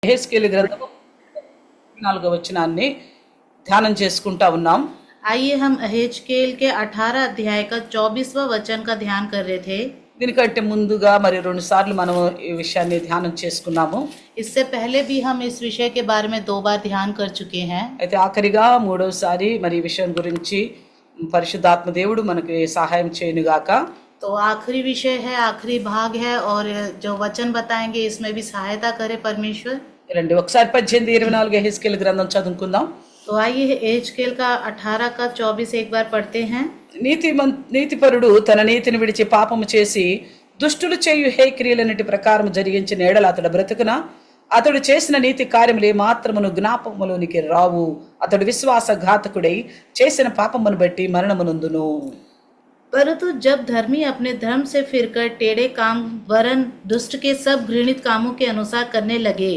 యెహెజ్కేలు గ్రంథము 4వ వచనాన్ని ధ్యానం చేసుకుంటా ఉన్నాం. आइए हम अहेजकेल के 18 अध्याय का 24वां वचन का ध्यान कर रहे थे। దీనికంటే ముందుగా మరి 2 సార్లు మనం ఈ విషయాన్ని ధ్యానం చేసుకున్నాము. इससे पहले भी हम इस विषय के बारे में 2 बार ध्यान कर चुके हैं। అయితే ఆఖరిగా మూడోసారి మరి ఈ విషయం గురించి పరిశుద్ధాత్మ దేవుడు మనకి సహాయం చేయనుగాక. तो आखिरी विषय है, आखिरी भाग है और जो वचन बताएंगे इसमें भी सहायता करे परमेश्वर। రండి ఒకసారి 18-24 యెహెజ్కేలు గ్రంథం చదువుకుందాం. तो आइए एजकेल का 18 का 24 एक बार पढ़ते हैं। నీతిపరుడు తన నీతిని విడిచి పాపము చేసి దుష్టులు చేయు హే క్రియలన్నిటి ప్రకారం జరిగించిన ఎడల అతడు బ్రతుకున. అతడు చేసిన నీతి కార్యములు మాత్రమును జ్ఞాపకములోనికి రావు. అతడు విశ్వాసఘాతకుడై చేసిన పాపమును బట్టి మరణమునందును. परंतु जब धर्मी अपने धर्म से फिरकर टेढ़े काम वरन दुष्ट के सब घृणित कामों के अनुसार करने लगे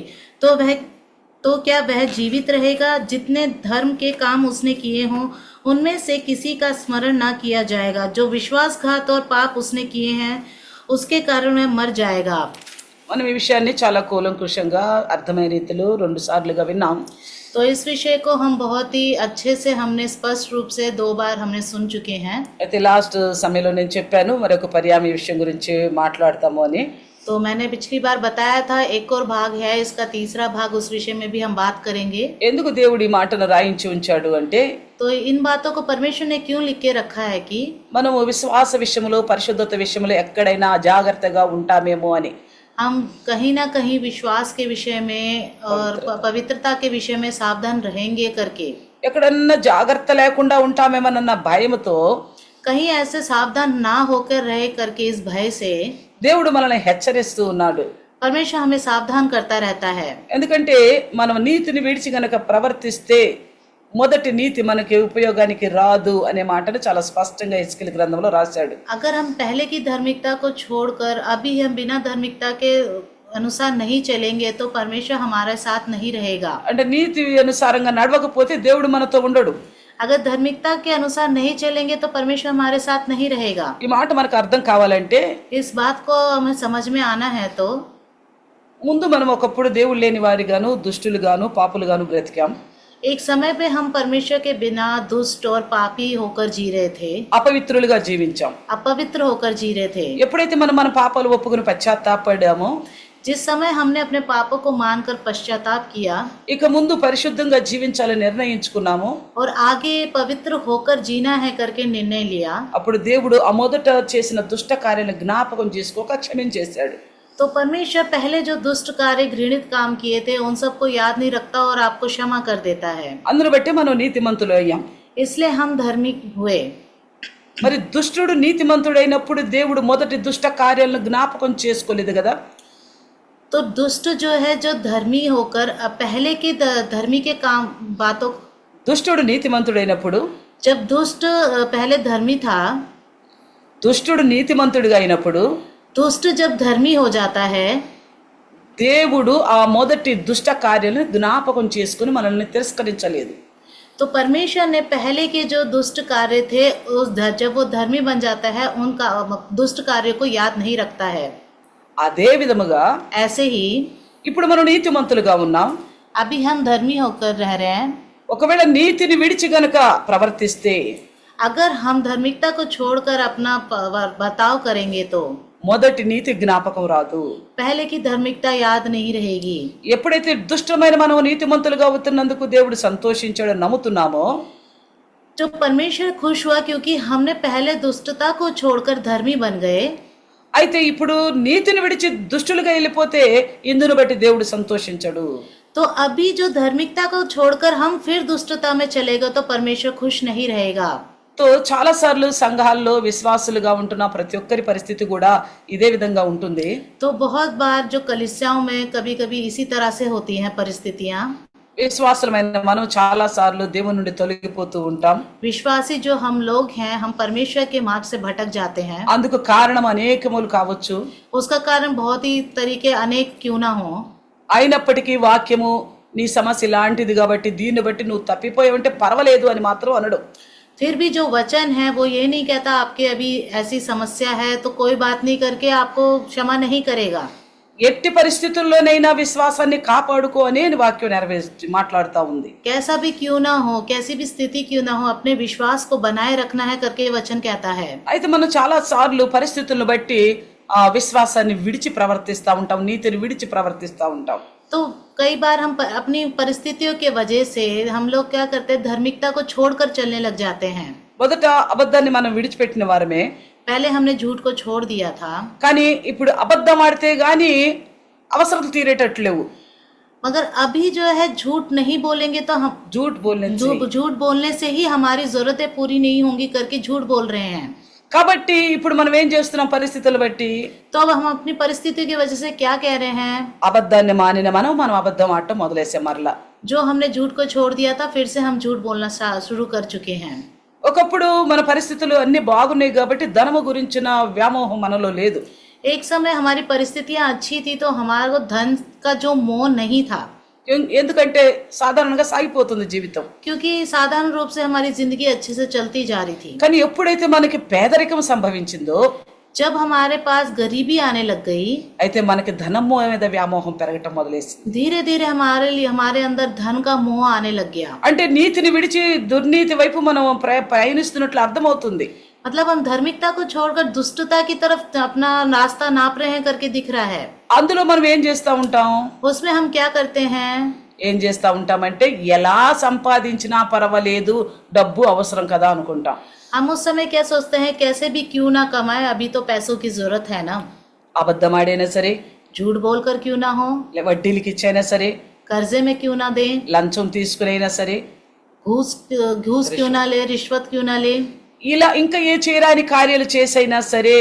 तो क्या वह जीवित रहेगा? जितने धर्म के काम उसने किए हों उनमें से किसी का स्मरण न किया जाएगा। जो विश्वासघात और पाप उसने किए हैं उसके कारण वह मर जाएगा। మనం ఈ విషయాన్ని చాలా కూలంకుషంగా అర్థమైన రీతిలో 2 సార్లుగా విన్నాం. तो इस विषय को हम बहुत ही अच्छे से हमने स्पष्ट रूप से 2 बार हमने सुन चुके हैं। అయితే లాస్ట్ సమయంలో నేను చెప్పాను మరొక పర్యాయం ఈ విషయం గురించి మాట్లాడతాము అని. तो मैंने पिछली बार बताया था एक और भाग है, इसका तीसरा भाग उस विषय में भी हम बात करेंगे। ఎందుకు దేవుడు ఈ మాటను రాయించి ఉంచాడు అంటే तो इन बातों को परमेश्वर ने क्यों लिख के रखा है कि మనము విశ్వాస విషయంలో పరిశుద్ధత విషయంలో ఎక్కడైనా జాగ్రత్తగా ఉంటామేమో అని. हम कहीं ना कहीं विश्वास के विषय में और पवित्रता के विषय में सावधान रहेंगे करके, ఎక్కడన్నా జాగ్రత్త లేకుండా ఉంటామేమన్న భయంతో कहीं ऐसे सावधान ना होकर रहे करके इस भय से దేవుడు మనల్ని హెచ్చరిస్తూ ఉన్నాడు. परमेश्वर हमें सावधान करता रहता है। ఎందుకంటే మనం నీతిని విడిచి గనక ప్రవర్తిస్తే మొదటి నీతి మనకి ఉపయోగానికి రాదు అనే మాటను చాలా స్పష్టంగా యెహెజ్కేలు గ్రంథంలో రాశాడు. अगर हम पहले की धार्मिकता को छोड़कर अभी हम बिना धार्मिकता के अनुसार नहीं चलेंगे तो परमेश्वर हमारे साथ नहीं रहेगा। అంటే నీతి అనుసారంగా నడవకపోతే దేవుడు మనతో ఉండడు. अगर धार्मिकता के अनुसार नहीं चलेंगे तो परमेश्वर हमारे साथ नहीं रहेगा। ఈ మాట మనకు అర్థం కావాలంటే इस बात को हमें समझ में आना है तो ముందు మనం ఒకప్పుడు దేవుడు లేని వారిగాను దుష్టులుగాను పాపులుగాను బ్రతికాం. एक समय पे हम परमेश्वर के बिना दुष्ट और पापी होकर जी रहे थे, అపవిత్రులుగా జీవించాం. अपवित्र होकर जी रहे थे। ఎప్పుడైతే మనం మన పాపాలు ఒప్పుకుని పశ్చాత్తాపడామో जिस समय हमने अपने पापों को मानकर पश्चाताप किया ఇక ముందు పరిశుద్ధంగా జీవించాలని నిర్ణయించుకున్నాము. और आगे पवित्र होकर जीना है करके निर्णय लिया, అప్పుడు దేవుడు ఆ మొదట చేసిన దుష్ట కార్యాలను జ్ఞాపకం చేసుకోక క్షమించేశాడు. तो परमेश्वर पहले जो दुष्ट कार्य घृणित काम किए थे उन सबको याद नहीं रखता और आपको क्षमा कर देता है। అందును బట్టి మనం నీతిమంతులు అయ్యాం. इसलिए हम धार्मिक हुए। మరి దుష్టుడు నీతిమంతుడైనప్పుడు దేవుడు మొదటి దుష్ట కార్యాలను జ్ఞాపకం చేసుకోలేదు కదా. तो दुष्ट जो है जो धर्मी होकर पहले के धर्मी के काम बातों, దుష్టుడు నీతిమంతుడైనప్పుడు जब दुष्ट पहले धर्मी था, దుష్టుడు నీతిమంతుడిగా అయినప్పుడు दुष्ट जब धर्मी हो जाता है దేవుడు ఆ మొదటి దుష్ట కార్యాలను జ్ఞాపకం చేసుకుని మనల్ని తిరస్కరించలేదు. तो परमेश्वर ने पहले के जो दुष्ट कार्य थे जब वो धर्मी बन जाता है उनका दुष्ट कार्य को याद नहीं रखता है। అదే విధముగా ऐसे ही ఇప్పుడు మనం నీతిమంతులుగా ఉన్నాం. अभी हम धर्मी होकर रह रहे हैं। ఒకవేళ నీతిని విడిచి గనక ప్రవర్తిస్తే अगर हम धार्मिकता को छोड़कर अपना बर्ताव करेंगे तो మొదటి నీతి జ్ఞాపకం రాదు. पहले की धार्मिकता याद नहीं रहेगी। ఎప్పుడైతే దుష్టమైన మనం నీతిమంతులుగా అవుతున్నందుకు దేవుడు సంతోషించాడని నమ్ముతున్నామో तो परमेश्वर खुश हुआ क्योंकि हमने पहले दुष्टता को छोड़कर धर्मी बन गए। అయితే ఇప్పుడు నీతిని విడిచి దుష్టులుగా వెళ్ళిపోతే ఇందును బట్టి దేవుడు సంతోషించడు. तो अभी जो धार्मिकता को छोड़कर हम फिर दुष्टता में चलेगा तो परमेश्वर खुश नहीं रहेगा। తో చాలా సార్లు సంఘాల్లో విశ్వాసులుగా ఉంటున్న ప్రతి ఒక్కరి పరిస్థితి కూడా ఇదే విధంగా ఉంటుంది. तो बहुत बार जो कलीसियाओं में कभी कभी इसी तरह से होती हैं परिस्थितियां। విశ్వాసులమైన మనం చాలా సార్లు దేవుని నుండి తొలగిపోతూ ఉంటాం. विश्वासी जो हम लोग हैं हम परमेश्वर के मार्ग से भटक जाते हैं। అందుకు కారణం అనేకములు కావచ్చు. उसका कारण बहुत ही तरीके अनेक क्यों ना हो, అయినప్పటికీ వాక్యము నీ సమస్య ఇలాంటిది కాబట్టి దీన్ని బట్టి నువ్వు తప్పిపోయావంటే పర్వాలేదు అని మాత్రం అనడు. फिर भी जो वचन है वो ये नहीं कहता आपके अभी ऐसी समस्या है तो कोई बात नहीं करके आपको क्षमा नहीं करेगा। ఎట్టి పరిస్థితుల్లోనైనా విశ్వాసాన్ని కాపాడుకో అనే వాక్యం మాట్లాడుతా ఉంది. कैसा भी क्यों ना हो, कैसी भी स्थिति क्यों ना हो, अपने विश्वास को बनाए रखना है करके ये वचन कहता है। అయితే మనం చాలా సార్లు పరిస్థితులను బట్టి ఆ విశ్వాసాన్ని విడిచి ప్రవర్తిస్తా ఉంటాం, నీతిని విడిచి ప్రవర్తిస్తా ఉంటాం. तो कई बार हम अपनी परिस्थितियों के वजह से हम लोग क्या करते हैं, धार्मिकता को छोड़कर चलने लग जाते हैं। మొదట అబద్ధాన్ని మనం విడిచిపెట్టిన వారమే, पहले हमने झूठ को छोड़ दिया था, కానీ ఇప్పుడు అబద్ధం ఆడితే గాని అవసరం తీరేటట్లేవు. मगर अभी जो है झूठ नहीं बोलेंगे तो हम झूठ बोलने झूठ बोलने से ही हमारी जरूरतें पूरी नहीं होंगी करके झूठ बोल रहे हैं। కాబట్టి ఇప్పుడు మనం ఏం చేస్తున్నాం, పరిస్థితులు బట్టి तो अब हम अपनी परिस्थिति की वजह से क्या कह रहे हैं, అబద్ధాన్ని మానిన మనం అబద్ధం ఆడటం మొదలేసాం. మరలా जो हमने झूठ को छोड़ दिया था फिर से हम झूठ बोलना शुरू कर चुके हैं। ఒకప్పుడు మన పరిస్థితులు అన్ని బాగున్నాయి కాబట్టి ధనము గురించిన వ్యామోహం మనలో లేదు. एक समय हमारी परिस्थितियां अच्छी थी तो हमारे को धन का जो मोह नहीं था, ఎందుకంటే సాధారణంగా సాగిపోతుంది జీవితం. क्योंकि साधारण रूप से हमारी जिंदगी अच्छे से चलती जा रही थी। కానీ ఎప్పుడైతే మనకి పేదరికం సంభవించిందో, जब हमारे पास गरीबी आने लग गई, అయితే మనకి ధనము మీద వ్యామోహం పెరగటం మొదలేసింది. धीरे धीरे हमारे अंदर धन का मोह आने लग गया। అంటే నీతిని విడిచి దుర్నీతి వైపు మనం ప్రయాణిస్తున్నట్లు అర్థమవుతుంది. मतलब हम धार्मिकता को छोड़कर दुष्टता की तरफ अपना रास्ता नाप रहे हैं करके दिख रहा है। అందులో మనం ఏం చేస్తా ఉంటాం, उसमें हम क्या करते हैं, ఏం చేస్తా ఉంటామంటే ఎలా సంపాదించినా పర్వాలేదు, డబ్బు అవసరం కదా అనుకుంటాం. हम उस समय क्या सोचते हैं, कैसे भी क्यों ना कमाए, अभी तो पैसों की जरूरत है ना। అబద్ధం ఆడైనా సరే, झूठ बोलकर क्यों ना हो, వడ్డీలకి ఇచ్చైనా సరే, कर्जे में क्यों ना दें, లంచం తీసుకునైనా సరే, घूस क्यों ना ले, रिश्वत क्यों ना ले, ఇలా ఇంకా ఏ చేయరాని కార్యాలు చేసైనా సరే,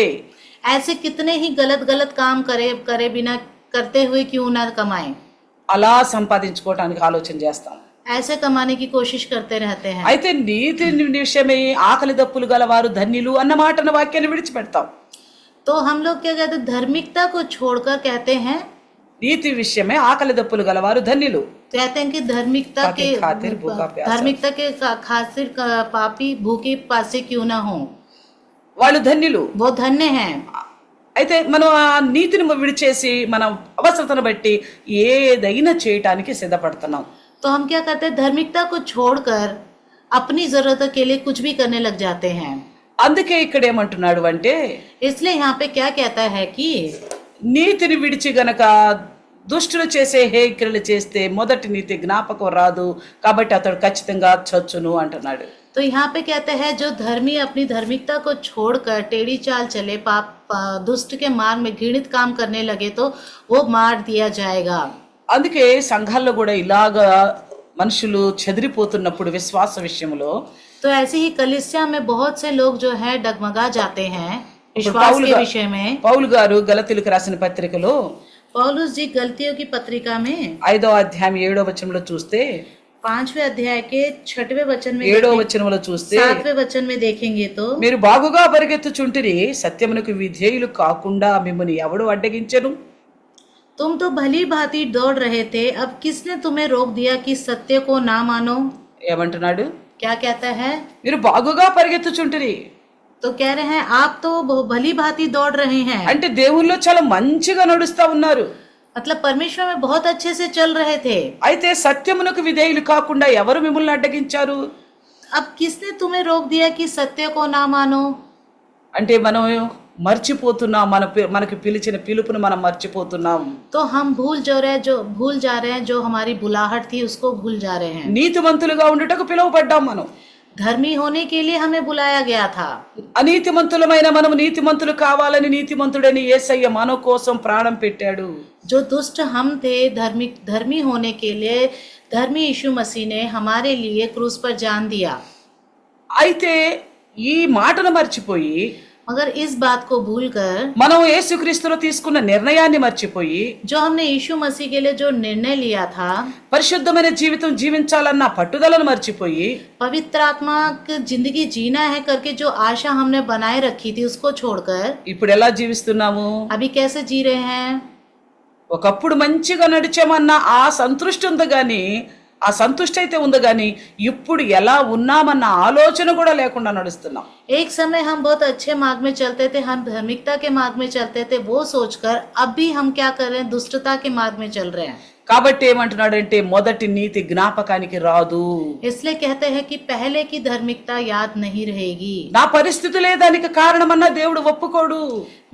ऐसे कितने ही गलत काम करे बिना करते हुए क्यों ना कमाए, అలా సంపాదించుకోవటానికి ఆలోచన చేస్తాం. ऐसे कमाने की कोशिश करते रहते हैं। అయితే నీతి విషయమై ఆకలి దప్పులు గలవారు ధన్యులు అన్న మాటను వాక్యాన్ని విడిచిపెడతాం. तो हम लोग क्या कहते हैं, धार्मिकता को छोड़कर कहते हैं, నీతి విషయమే ఆకలి దప్పులు గలవారు ధన్యులు. कहते हैं कि धार्मिकता के खातिर भूखा प्यासा, खातिर पापी भूखे प्यासे क्यों ना हो, వాళ్ళు ధన్యులు, वो धन्य हैं। అయితే మనం ఆ నీతిని విడిచేసి మనం అవసరతను బట్టి ఏదైనా చేయటానికి సిద్ధపడుతున్నాం. तो हम क्या करते हैं, धार्मिकता को छोड़कर अपनी जरूरतों के लिए कुछ भी करने लग जाते हैं। అందుకే ఇక్కడ ఏమంటున్నాడు అంటే, इसलिए यहाँ पे क्या कहता है कि నీతిని విడిచి గనక దుష్టులు చేసే హేక్రియలు చేస్తే మొదటి నీతి జ్ఞాపకం రాదు, కాబట్టి అతడు ఖచ్చితంగా చచ్చును అంటున్నాడు. तो यहाँ पे कहते हैं, जो धर्मी अपनी धार्मिकता को छोड़कर टेढ़ी चाल चले, दुष्ट के मार्ग में घृणित काम करने लगे तो वो मार दिया जाएगा। అందుకే సంఘాల్లో కూడా ఇలాగా మనుషులు చెదిరిపోతున్నప్పుడు విశ్వాస విషయంలో, तो ऐसे ही कलीसिया में बहुत से लोग जो है डगमगा जाते हैं विश्वास के विषय में। పౌలు గారు గలతీయులకు రాసిన పత్రికలో पौलुस जी गलतियों की पत्रिका में 5వ అధ్యాయం 7వ వచనంలో చూస్తే, 5वें अध्याय के 6वें वचन में 7వ వచనంలో చూస్తే, 7वें वचन में देखेंगे तो, మీరు బాగుగా పరిగెత్తుచుంటిరి, సత్యమునకు విధేయులు కాకుండా మిమ్మల్ని ఎవడు అడ్డగించెను, तुम तो भली भांति दौड़ रहे थे, अब किसने तुम्हें रोक दिया कि सत्य को ना मानो। ఏమంటున్నాడు, क्या कहता है, మీరు బాగుగా పరిగెత్తుచుంటిరి तो कह रहे हैं आप तो भली भांति दौड़ रहे हैं, అంటే దేవుల్లో చాలా మంచిగా నడుస్తా ఉన్నారు, मतलब परमेश्वर में बहुत अच्छे से चल रहे थे। అయితే సత్యమునకు విధేయులు కాకుండా ఎవరు మిమ్మల్ని అడ్డగించారు, अब किसने तुम्हें रोक दिया कि सत्य को ना मानो। అంటే మనం మర్చిపోతున్నాం, మనకి పిలిచిన పిలుపును మనం మర్చిపోతున్నాం. तो हम भूल जा रहे हैं जो हमारी बुलाहट थी उसको भूल जा रहे हैं। నీతిమంతులుగా ఉండుటకు పిలువబడ్డాం మనం, धर्मी होने के लिए हमें बुलाया गया था। అనీతిమంతులమైన మనం నీతిమంతులు కావాలని నీతిమంతుడని యేసయ్య మన కోసం ప్రాణం పెట్టాడు. जो दुष्ट हम थे, धर्मी होने के लिए धर्मी यीशु मसीह ने हमारे लिए क्रूस पर जान दिया। అయితే ఈ మాటను మర్చిపోయి, मगर इस बात को भूलकर, మనం యేసుక్రీస్తులో తీసుకున్న నిర్ణయాన్ని మర్చిపోయి, जो हमने यीशु मसीह के लिए जो निर्णय लिया था, పరిశుద్ధమైన జీవితం జీవించాలన్న పట్టుదలను మర్చిపోయి, पवित्र आत्मा की जिंदगी जीना है करके जो आशा हमने बनाए रखी थी उसको छोड़कर ఇప్పుడు ఎలా జీవిస్తున్నాము, अभी कैसे जी रहे हैं। ఒకప్పుడు మంచిగా నడిచామన్న ఆ సంతృష్టి ఉంది గాని ఆ సంతుష్టి అయితే ఉంది కానీ ఇప్పుడు ఎలా ఉన్నామన్న ఆలోచన కూడా లేకుండా నడుస్తున్నాం. एक समय हम बहुत अच्छे मार्ग में चलते थे, हम धार्मिकता के मार्ग में चलते थे, वो सोचकर अब भी हम क्या कर रहे हैं, दुष्टता के मार्ग में चल रहे हैं। కాబట్టి ఏమంటున్నాడంటే మొదటి నీతి జ్ఞాపకానికి రాదు. इसलिए कहते हैं कि पहले की धार्मिकता याद नहीं रहेगी। నా పరిస్థితులే దానికి కారణమన్న దేవుడు ఒప్పుకోడు.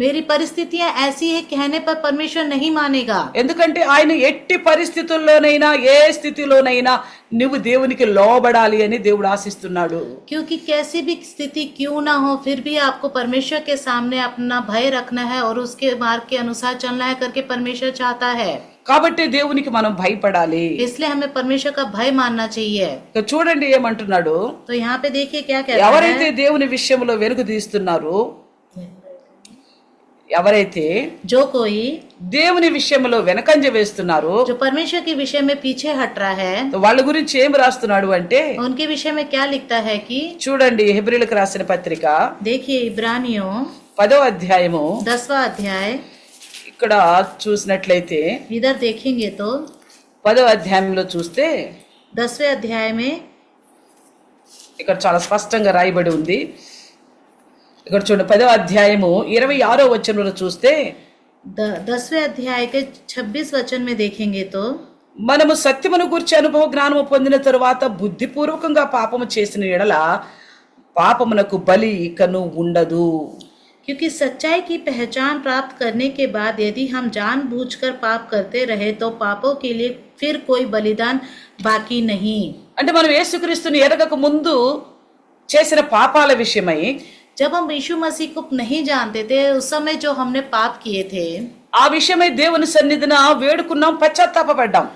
मेरी परिस्थितियां ऐसी है कहने पर परमेश्वर नहीं मानेगा, ఎందుకంటే ఆయన ఎట్టి పరిస్థితుల్లోనైనా ఏ స్థితిలోనైనా నువ్వు దేవునికి లోబడాలి అని దేవుడు ఆశిస్తున్నాడు. क्योंकि कैसी भी स्थिति क्यों ना हो फिर भी आपको परमेश्वर के सामने अपना भय रखना है और उसके मार्ग के अनुसार चलना है करके परमेश्वर चाहता है। కాబట్టి దేవునికి మనం భయపడాలి. इसलिए हमें परमेश्वर का भय मानना चाहिए। ఇక చూడండి ఏమంటున్నాడు, तो यहाँ पे देखिए क्या कहता ఎవరైతే है, దేవుని విషయంలో వెలుగు తీస్తున్నారో, ఎవరైతే जो कोई దేవుని విషయంలో వెనకంజ వేస్తున్నారో जो परमेश्वर के विषय में पीछे हट रहा है, వాళ్ళ గురించి ఏం రాస్తున్నాడు అంటే, उनके विषय में क्या लिखता है कि చూడండి హెబ్రీయులకు రాసిన పత్రిక देखिए इब्रानियों 10వ అధ్యాయము 10वां अध्याय, ఇక్కడ చూసినట్లయితే इधर देखेंगे तो 10వ అధ్యాయంలో చూస్తే 10वें अध्याय में ఇక్కడ చాలా స్పష్టంగా రాయబడి ఉంది. ఇక్కడ చూడండి 10వ అధ్యాయము 26వ వచనంలో చూస్తే 10वें अध्याय के 26 वचन में देखेंगे तो మనము సత్యమును గురించి అనుభవ జ్ఞానము పొందిన తరువాత బుద్ధిపూర్వకంగా పాపము చేసిన ఎడల పాపమునకు బలి ఇకను ఉండదు. क्योंकि सच्चाई की पहचान प्राप्त करने के बाद यदि हम जानबूझकर पाप करते रहे तो पापों के लिए फिर कोई बलिदान बाकी नहीं। అంటే మనం యేసుక్రీస్తుని ఎరగక ముందు చేసిన పాపాల విషయమై जब हम यीशु मसीह को नहीं जानते थे उस समय जो हमने पाप किए थे ఆ విషయమై దేవుని సన్నిధిన వేడుకున్నాం, పశ్చాత్తాపపడ్డాం.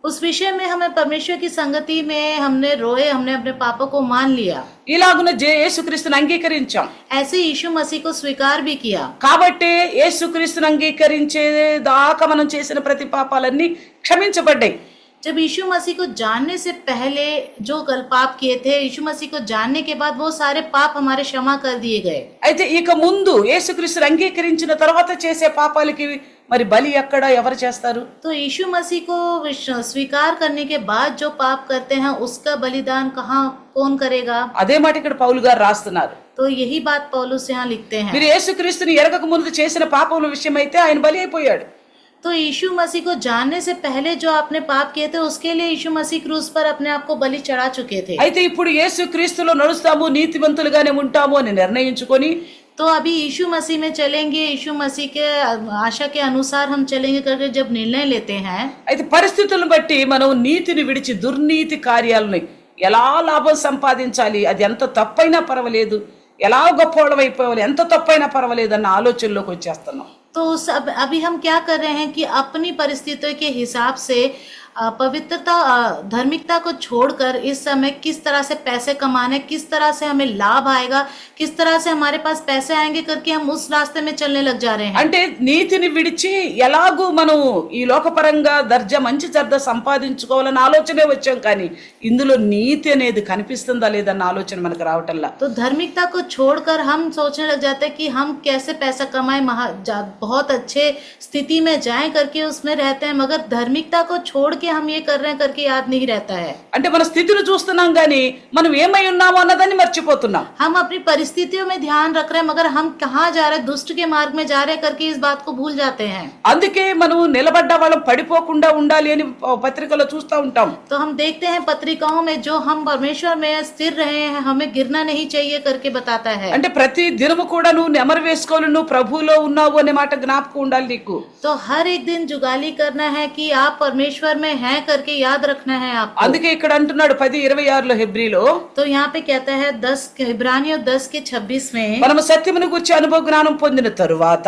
उस विषय में हमें परमेश्वर की संगति में हमने रोए, हमने अपने पापों को मान लिया, ఇలాగున యేసుక్రీస్తుని అంగీకరించాం. ऐसे यीशु मसीह को स्वीकार भी किया। కాబట్టి యేసుక్రీస్తుని అంగీకరించేదాకా మనం చేసిన ప్రతి పాపాలన్నీ క్షమించబడ్డాయి. जब यीशु मसीह को जानने से पहले जो गल पाप किए थे, यीशु मसीह को जानने के बाद वो सारे पाप हमारे क्षमा कर दिए गए। అయితే ఇక ముందు యేసుక్రీస్తుని అంగీకరించిన తర్వాత చేసే పాపాలకి మరి బలి ఎక్కడ, ఎవరు చేస్తారు? तो यीशु मसीह को स्वीकार करने के बाद जो पाप करते हैं उसका बलिदान कहाँ कौन करेगा? అదే మాట ఇక్కడ పౌలు గారు రాస్తున్నారు. तो यही बात पौलुस यहाँ लिखते हैं। మీరు యేసుక్రీస్తుని ఎరగక ముందు చేసిన పాపముల విషయమైతే ఆయన బలి అయిపోయాడు. तो यीशु मसीह को जानने से पहले जो आपने पाप किए थे उसके लिए यीशु मसीह क्रूस पर अपने आप को बलि चढ़ा चुके थे। అయితే ఇప్పుడు యేసుక్రీస్తులో నడుస్తాము, నీతివంతులుగానే ఉంటాము అని నిర్ణయించుకొని तो अभी यीशु मसीह में चलेंगे, यीशु मसीह के आशा के अनुसार हम चलेंगे करके जब निर्णय लेते हैं, అయితే పరిస్థితులను బట్టి మనం నీతిని విడిచి దుర్నీతి కార్యాలని ఎలా లాభం సంపాదించాలి, అది ఎంత తప్పైనా పర్వాలేదు, ఎలా గొప్పవాళ్ళం అయిపోవాలి, ఎంత తప్పైనా పర్వాలేదు అన్న ఆలోచనలోకి వచ్చేస్తున్నాం. तो अभी हम क्या कर रहे हैं कि अपनी परिस्थितियों के हिसाब से पवित्रता धार्मिकता को छोड़कर इस समय किस तरह से पैसे कमाने, किस तरह से हमें लाभ आएगा, किस तरह से हमारे पास पैसे आएंगे करके हम उस रास्ते में चलने लग जा रहे हैं। అంటే నీతిని విడిచి ఎలాగూ మనం ఈ లోకపరంగా దర్జా మంచి చెడ్డ సంపాదించుకోవాలన్న ఆలోచనే వచ్చాం, కానీ ఇందులో నీతి అనేది కనిపిస్తుందా లేదన్న ఆలోచన మనకు రావటంలా. तो धार्मिकता को छोड़कर हम सोचने लग जाते हैं कि हम कैसे पैसा कमाएं, बहुत अच्छे स्थिति में जाएं करके उसमें रहते हैं, मगर धार्मिकता को छोड़ के हम ये कर रहे हैं करके याद नहीं रहता है। అంటే మన స్థితిని చూస్తున్నాం కానీ మనం ఏమై ఉన్నామో అన్నదాన్ని మర్చిపోతున్నాం. हम अपनी परिस्थितियों में ध्यान रख रहे हैं मगर हम कहाँ जा रहे हैं, दुष्ट के मार्ग में जा रहे हैं करके इस बात को भूल जाते हैं। అందుకే మనం నిలబడ్డ వాళ్ళం పడిపోకుండా ఉండాలి అని పత్రికలో చూస్తూ ఉంటాం. तो हम देखते हैं पत्रिकाओं में जो हम परमेश्वर में स्थिर रहे हैं, हमें गिरना नहीं चाहिए करके बताता है। అంటే ప్రతి దినము కూడా నువ్వు నెమరు వేసుకోవాలి, నువ్వు ప్రభువులో ఉన్నావు అనే మాట జ్ఞాపకం ఉండాలి నీకు. तो हर एक दिन जुगाली करना है कि आप परमेश्वर में हैं करके याद रखना है आपको। అందుకే ఇక్కడ అంటున్నాడు 10:26లో హెబ్రీలో, तो यहाँ पे कहता है 10 इब्रानियों 10:26 में మనము సత్యమును గురించి అనుభవ జ్ఞానం పొందిన తరువాత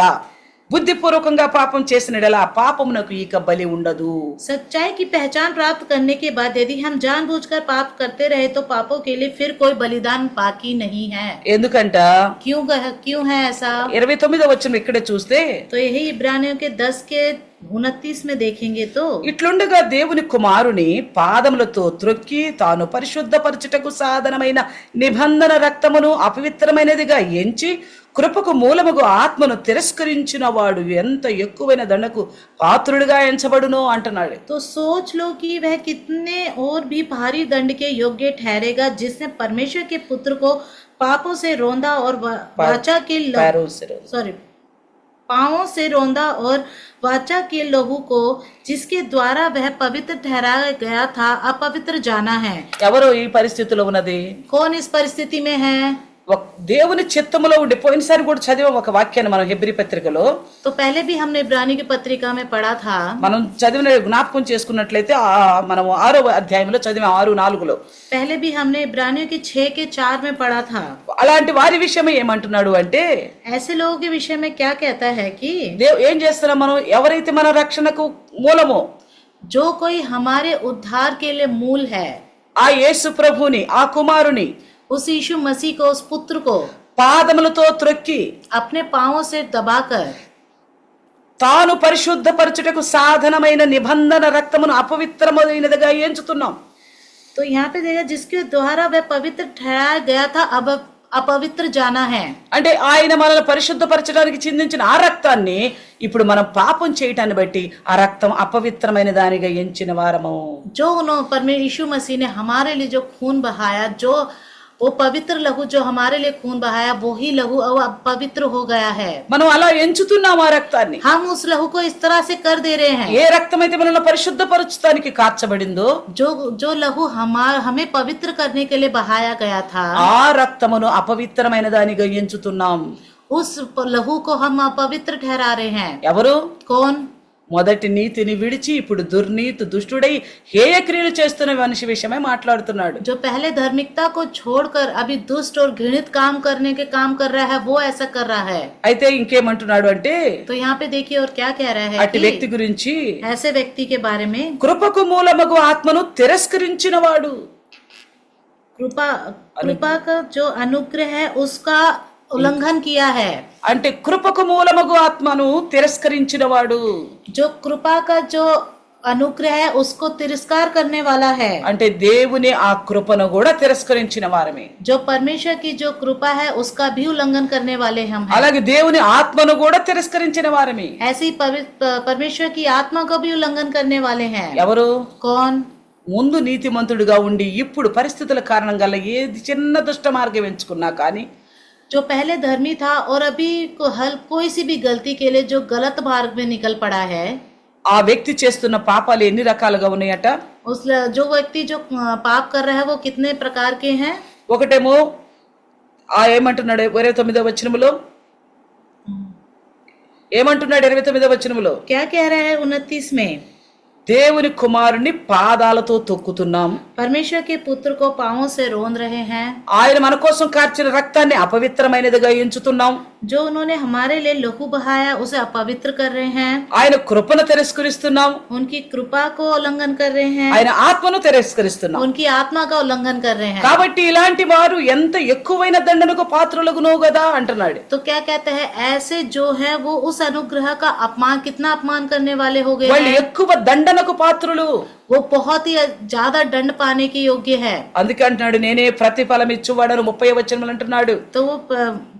బుద్ధిపూర్వకంగా పాపం చేసినడలా పాపమునకు ఇక బలి ఉండదు. सच्चाई की पहचान प्राप्त करने के बाद यदि हम जानबूझकर पाप करते रहे तो पापों के लिए फिर कोई बलिदान बाकी नहीं है। ఎందుకంట क्यों है ऐसा? 29వ వచనం ఇక్కడే చూస్తే, तो यही इब्रानियों के 10:29 में देखेंगे तो ఇట్లుండగా దేవుని కుమారుని పాదములతో త్రొక్కి తాను పరిశుద్ధపరచుటకు సాధనమైన నిబంధన రక్తమును అపవిత్రమైనదిగా ఎంచి కృపకు మూలముగు ఆత్మను తిరస్కరించిన వాడు ఎంత ఎక్కువైన దండకు పాత్రుడిగా ఎంచబడునో అంటున్నాడు. तो सोच लो कि वह कितने और भी भारी दंड के योग्य ठहरेगा जिसने परमेश्वर के पुत्र को पापों से रोंदा और वाचा के सॉरी पांवों से रोंदा और वाचा के लहू को जिसके द्वारा वह पवित्र ठहराया गया था अपवित्र जाना है. ఎవరు ఈ పరిస్థితిలో ఉన్నది? कौन इस परिस्थिति में है? దేవుని చిత్తములో ఉండి పోయినసారి కూడా చదివాం ఒక వాక్యాన్ని మనం హెబ్రీ పత్రికలో. तो पहले भी हमने इब्रानी की पत्रिका में पढ़ा था. మనం చదివిన జ్ఞాపకం చేసుకున్నట్లయితే మనం 6వ అధ్యాయంలో చదివాం 6:4లో. पहले भी हमने इब्रानियों के 6 के 4 में पढ़ा था. అలాంటి వారి విషయమే ఏమంటున్నాడు అంటే, ऐसे लोगों के विषय में क्या कहता है कि ఏం చేస్తున్నాం మనం? ఎవరైతే మన రక్షణకు మూలమో, जो कोई हमारे उद्धार के लिए मूल है, ఆ యేసు ప్రభుని, ఆ కుమారుని उस यीशु मसीह को, उस पुत्र को పాదములతో త్రొక్కి अपने पांवों से दबाकर తాను పరిశుద్ధపరచుటకు సాధనమైన నిబంధన రక్తమును అపవిత్రమైనదిగా ఎంచుతున్నాం. तो यहाँ पे देखा जिसके द्वारा वह पवित्र ठहराया गया था अब अपवित्र जाना है. అంటే ఆయన మనల్ని పరిశుద్ధపరచడానికి చిందించిన ఆ రక్తాన్ని ఇప్పుడు మనం పాపం చేయటాన్ని బట్టి ఆ రక్తం అపవిత్రమైన దానిగా ఎంచిన వారము. जो उन्होंने परमेश्वर यीशु मसीह ने हमारे लिए जो खून बहाया, जो वो पवित्र लहू जो हमारे लिए खून बहाया, वो ही लहू अब पवित्र हो गया है. మనం అలా ఎంచుతున్నాం ఆ రక్తాన్ని. हम उस लहू को इस तरह से कर दे रहे हैं. ఏ రక్తం అయితే మనల్ని పరిశుద్ధపరచడానికి కార్చబడిందో, जो लहू हमें पवित्र करने के लिए बहाया गया था, ఆ రక్తమును అపవిత్రమైన దానిగా ఎంచుతున్నాం. उस लहू को हम अपवित्र ठहरा रहे हैं. ఎవరు? कौन? మొదటి నీతిని విడిచి ఇప్పుడు దుర్నీతి దుష్టుడై హేయ క్రియలు చేస్తున్న మనిషి విషయమే మాట్లాడుతున్నాడు. जो पहले धार्मिकता को छोड़कर अभी दुष्ट और घृणित काम करने के काम कर रहा है, वो ऐसा कर रहा है. అయితే ఇంకేమంటున్నాడు అంటే, तो यहाँ पे देखिए और क्या कह रहा है అట్టి कि వ్యక్తి గురించి, ऐसे व्यक्ति के बारे में కృపకు మూలమగు ఆత్మను తిరస్కరించిన వాడు. कृपा का जो अनुग्रह है उसका उल्लंघन किया है. అంటే కృపకు మూలమగు ఆత్మను తిరస్కరించిన వాడు. जो कृपा का जो अनुग्रह है उसको तिरस्कार करने वाला है. అంటే దేవుని ఆ కృపను కూడా తిరస్కరించిన వారమే. जो परमेश्वर की जो कृपा है उसका भी उल्लंघन करने वाले हम हैं. అలాగే దేవుని ఆత్మను కూడా తిరస్కరించిన వారమే. ऐसे ही परमेश्वर की आत्मा को भी उल्लंघन करने वाले हैं. ఎవరు? कौन? ముందు నీతిమంతుడిగా ఉండి ఇప్పుడు పరిస్థితుల కారణంగా ఏది చిన్న దుష్ట మార్గం ఎంచుకున్నా కానీ, जो पहले धर्मी था और अभी कोई सी भी गलती के लिए जो गलत मार्ग में निकल पड़ा है, ఆ వ్యక్తి చేస్తున్న పాపాలు ఎన్ని రకాలుగా ఉన్నాయట? जो व्यक्ति जो पाप कर रहा है वो कितने प्रकार के हैं? ఒకటేమో ఏమంటున్నాడు 29వ వచనములో, ఏమంటున్నాడు 29వ వచనములో? क्या कह रहा है 29 में? దేవుని కుమారుని పాదాలతో తొక్కుతున్నాం. परमेश्वर के पुत्र को पांवों से रोंद रहे हैं. ఆయన మన కోసం కార్చిన రక్తాన్ని అపవిత్రమైనదిగా ఎంచుతున్నాం. जो उन्होंने हमारे लिए लहू बहाया उसे अपवित्र कर रहे हैं. ఆయన కృపను తిరస్కరిస్తున్నాం. उनकी कृपा को उल्लंघन कर रहे हैं. ఆయన ఆత్మను తిరస్కరిస్తున్నాం. उनकी आत्मा का उल्लंघन कर रहे हैं. కాబట్టి ఇలాంటి వారు ఎంత ఎక్కువైన దండనకు పాత్రులగునో కదా అంటున్నాడు. तो क्या कहते हैं? ऐसे जो है वो उस अनुग्रह का अपमान, कितना अपमान करने वाले हो गए వాళ్ళు हैं. ఎక్కువ దండనకు పాత్రులు. वो बहुत ही ज्यादा दंड पाने के योग्य है. అందుకే అంటున్నాడు, నేనే ప్రతిఫలం ఇచ్చువాడను 30వ వచనంలో అంటున్నాడు. तो वो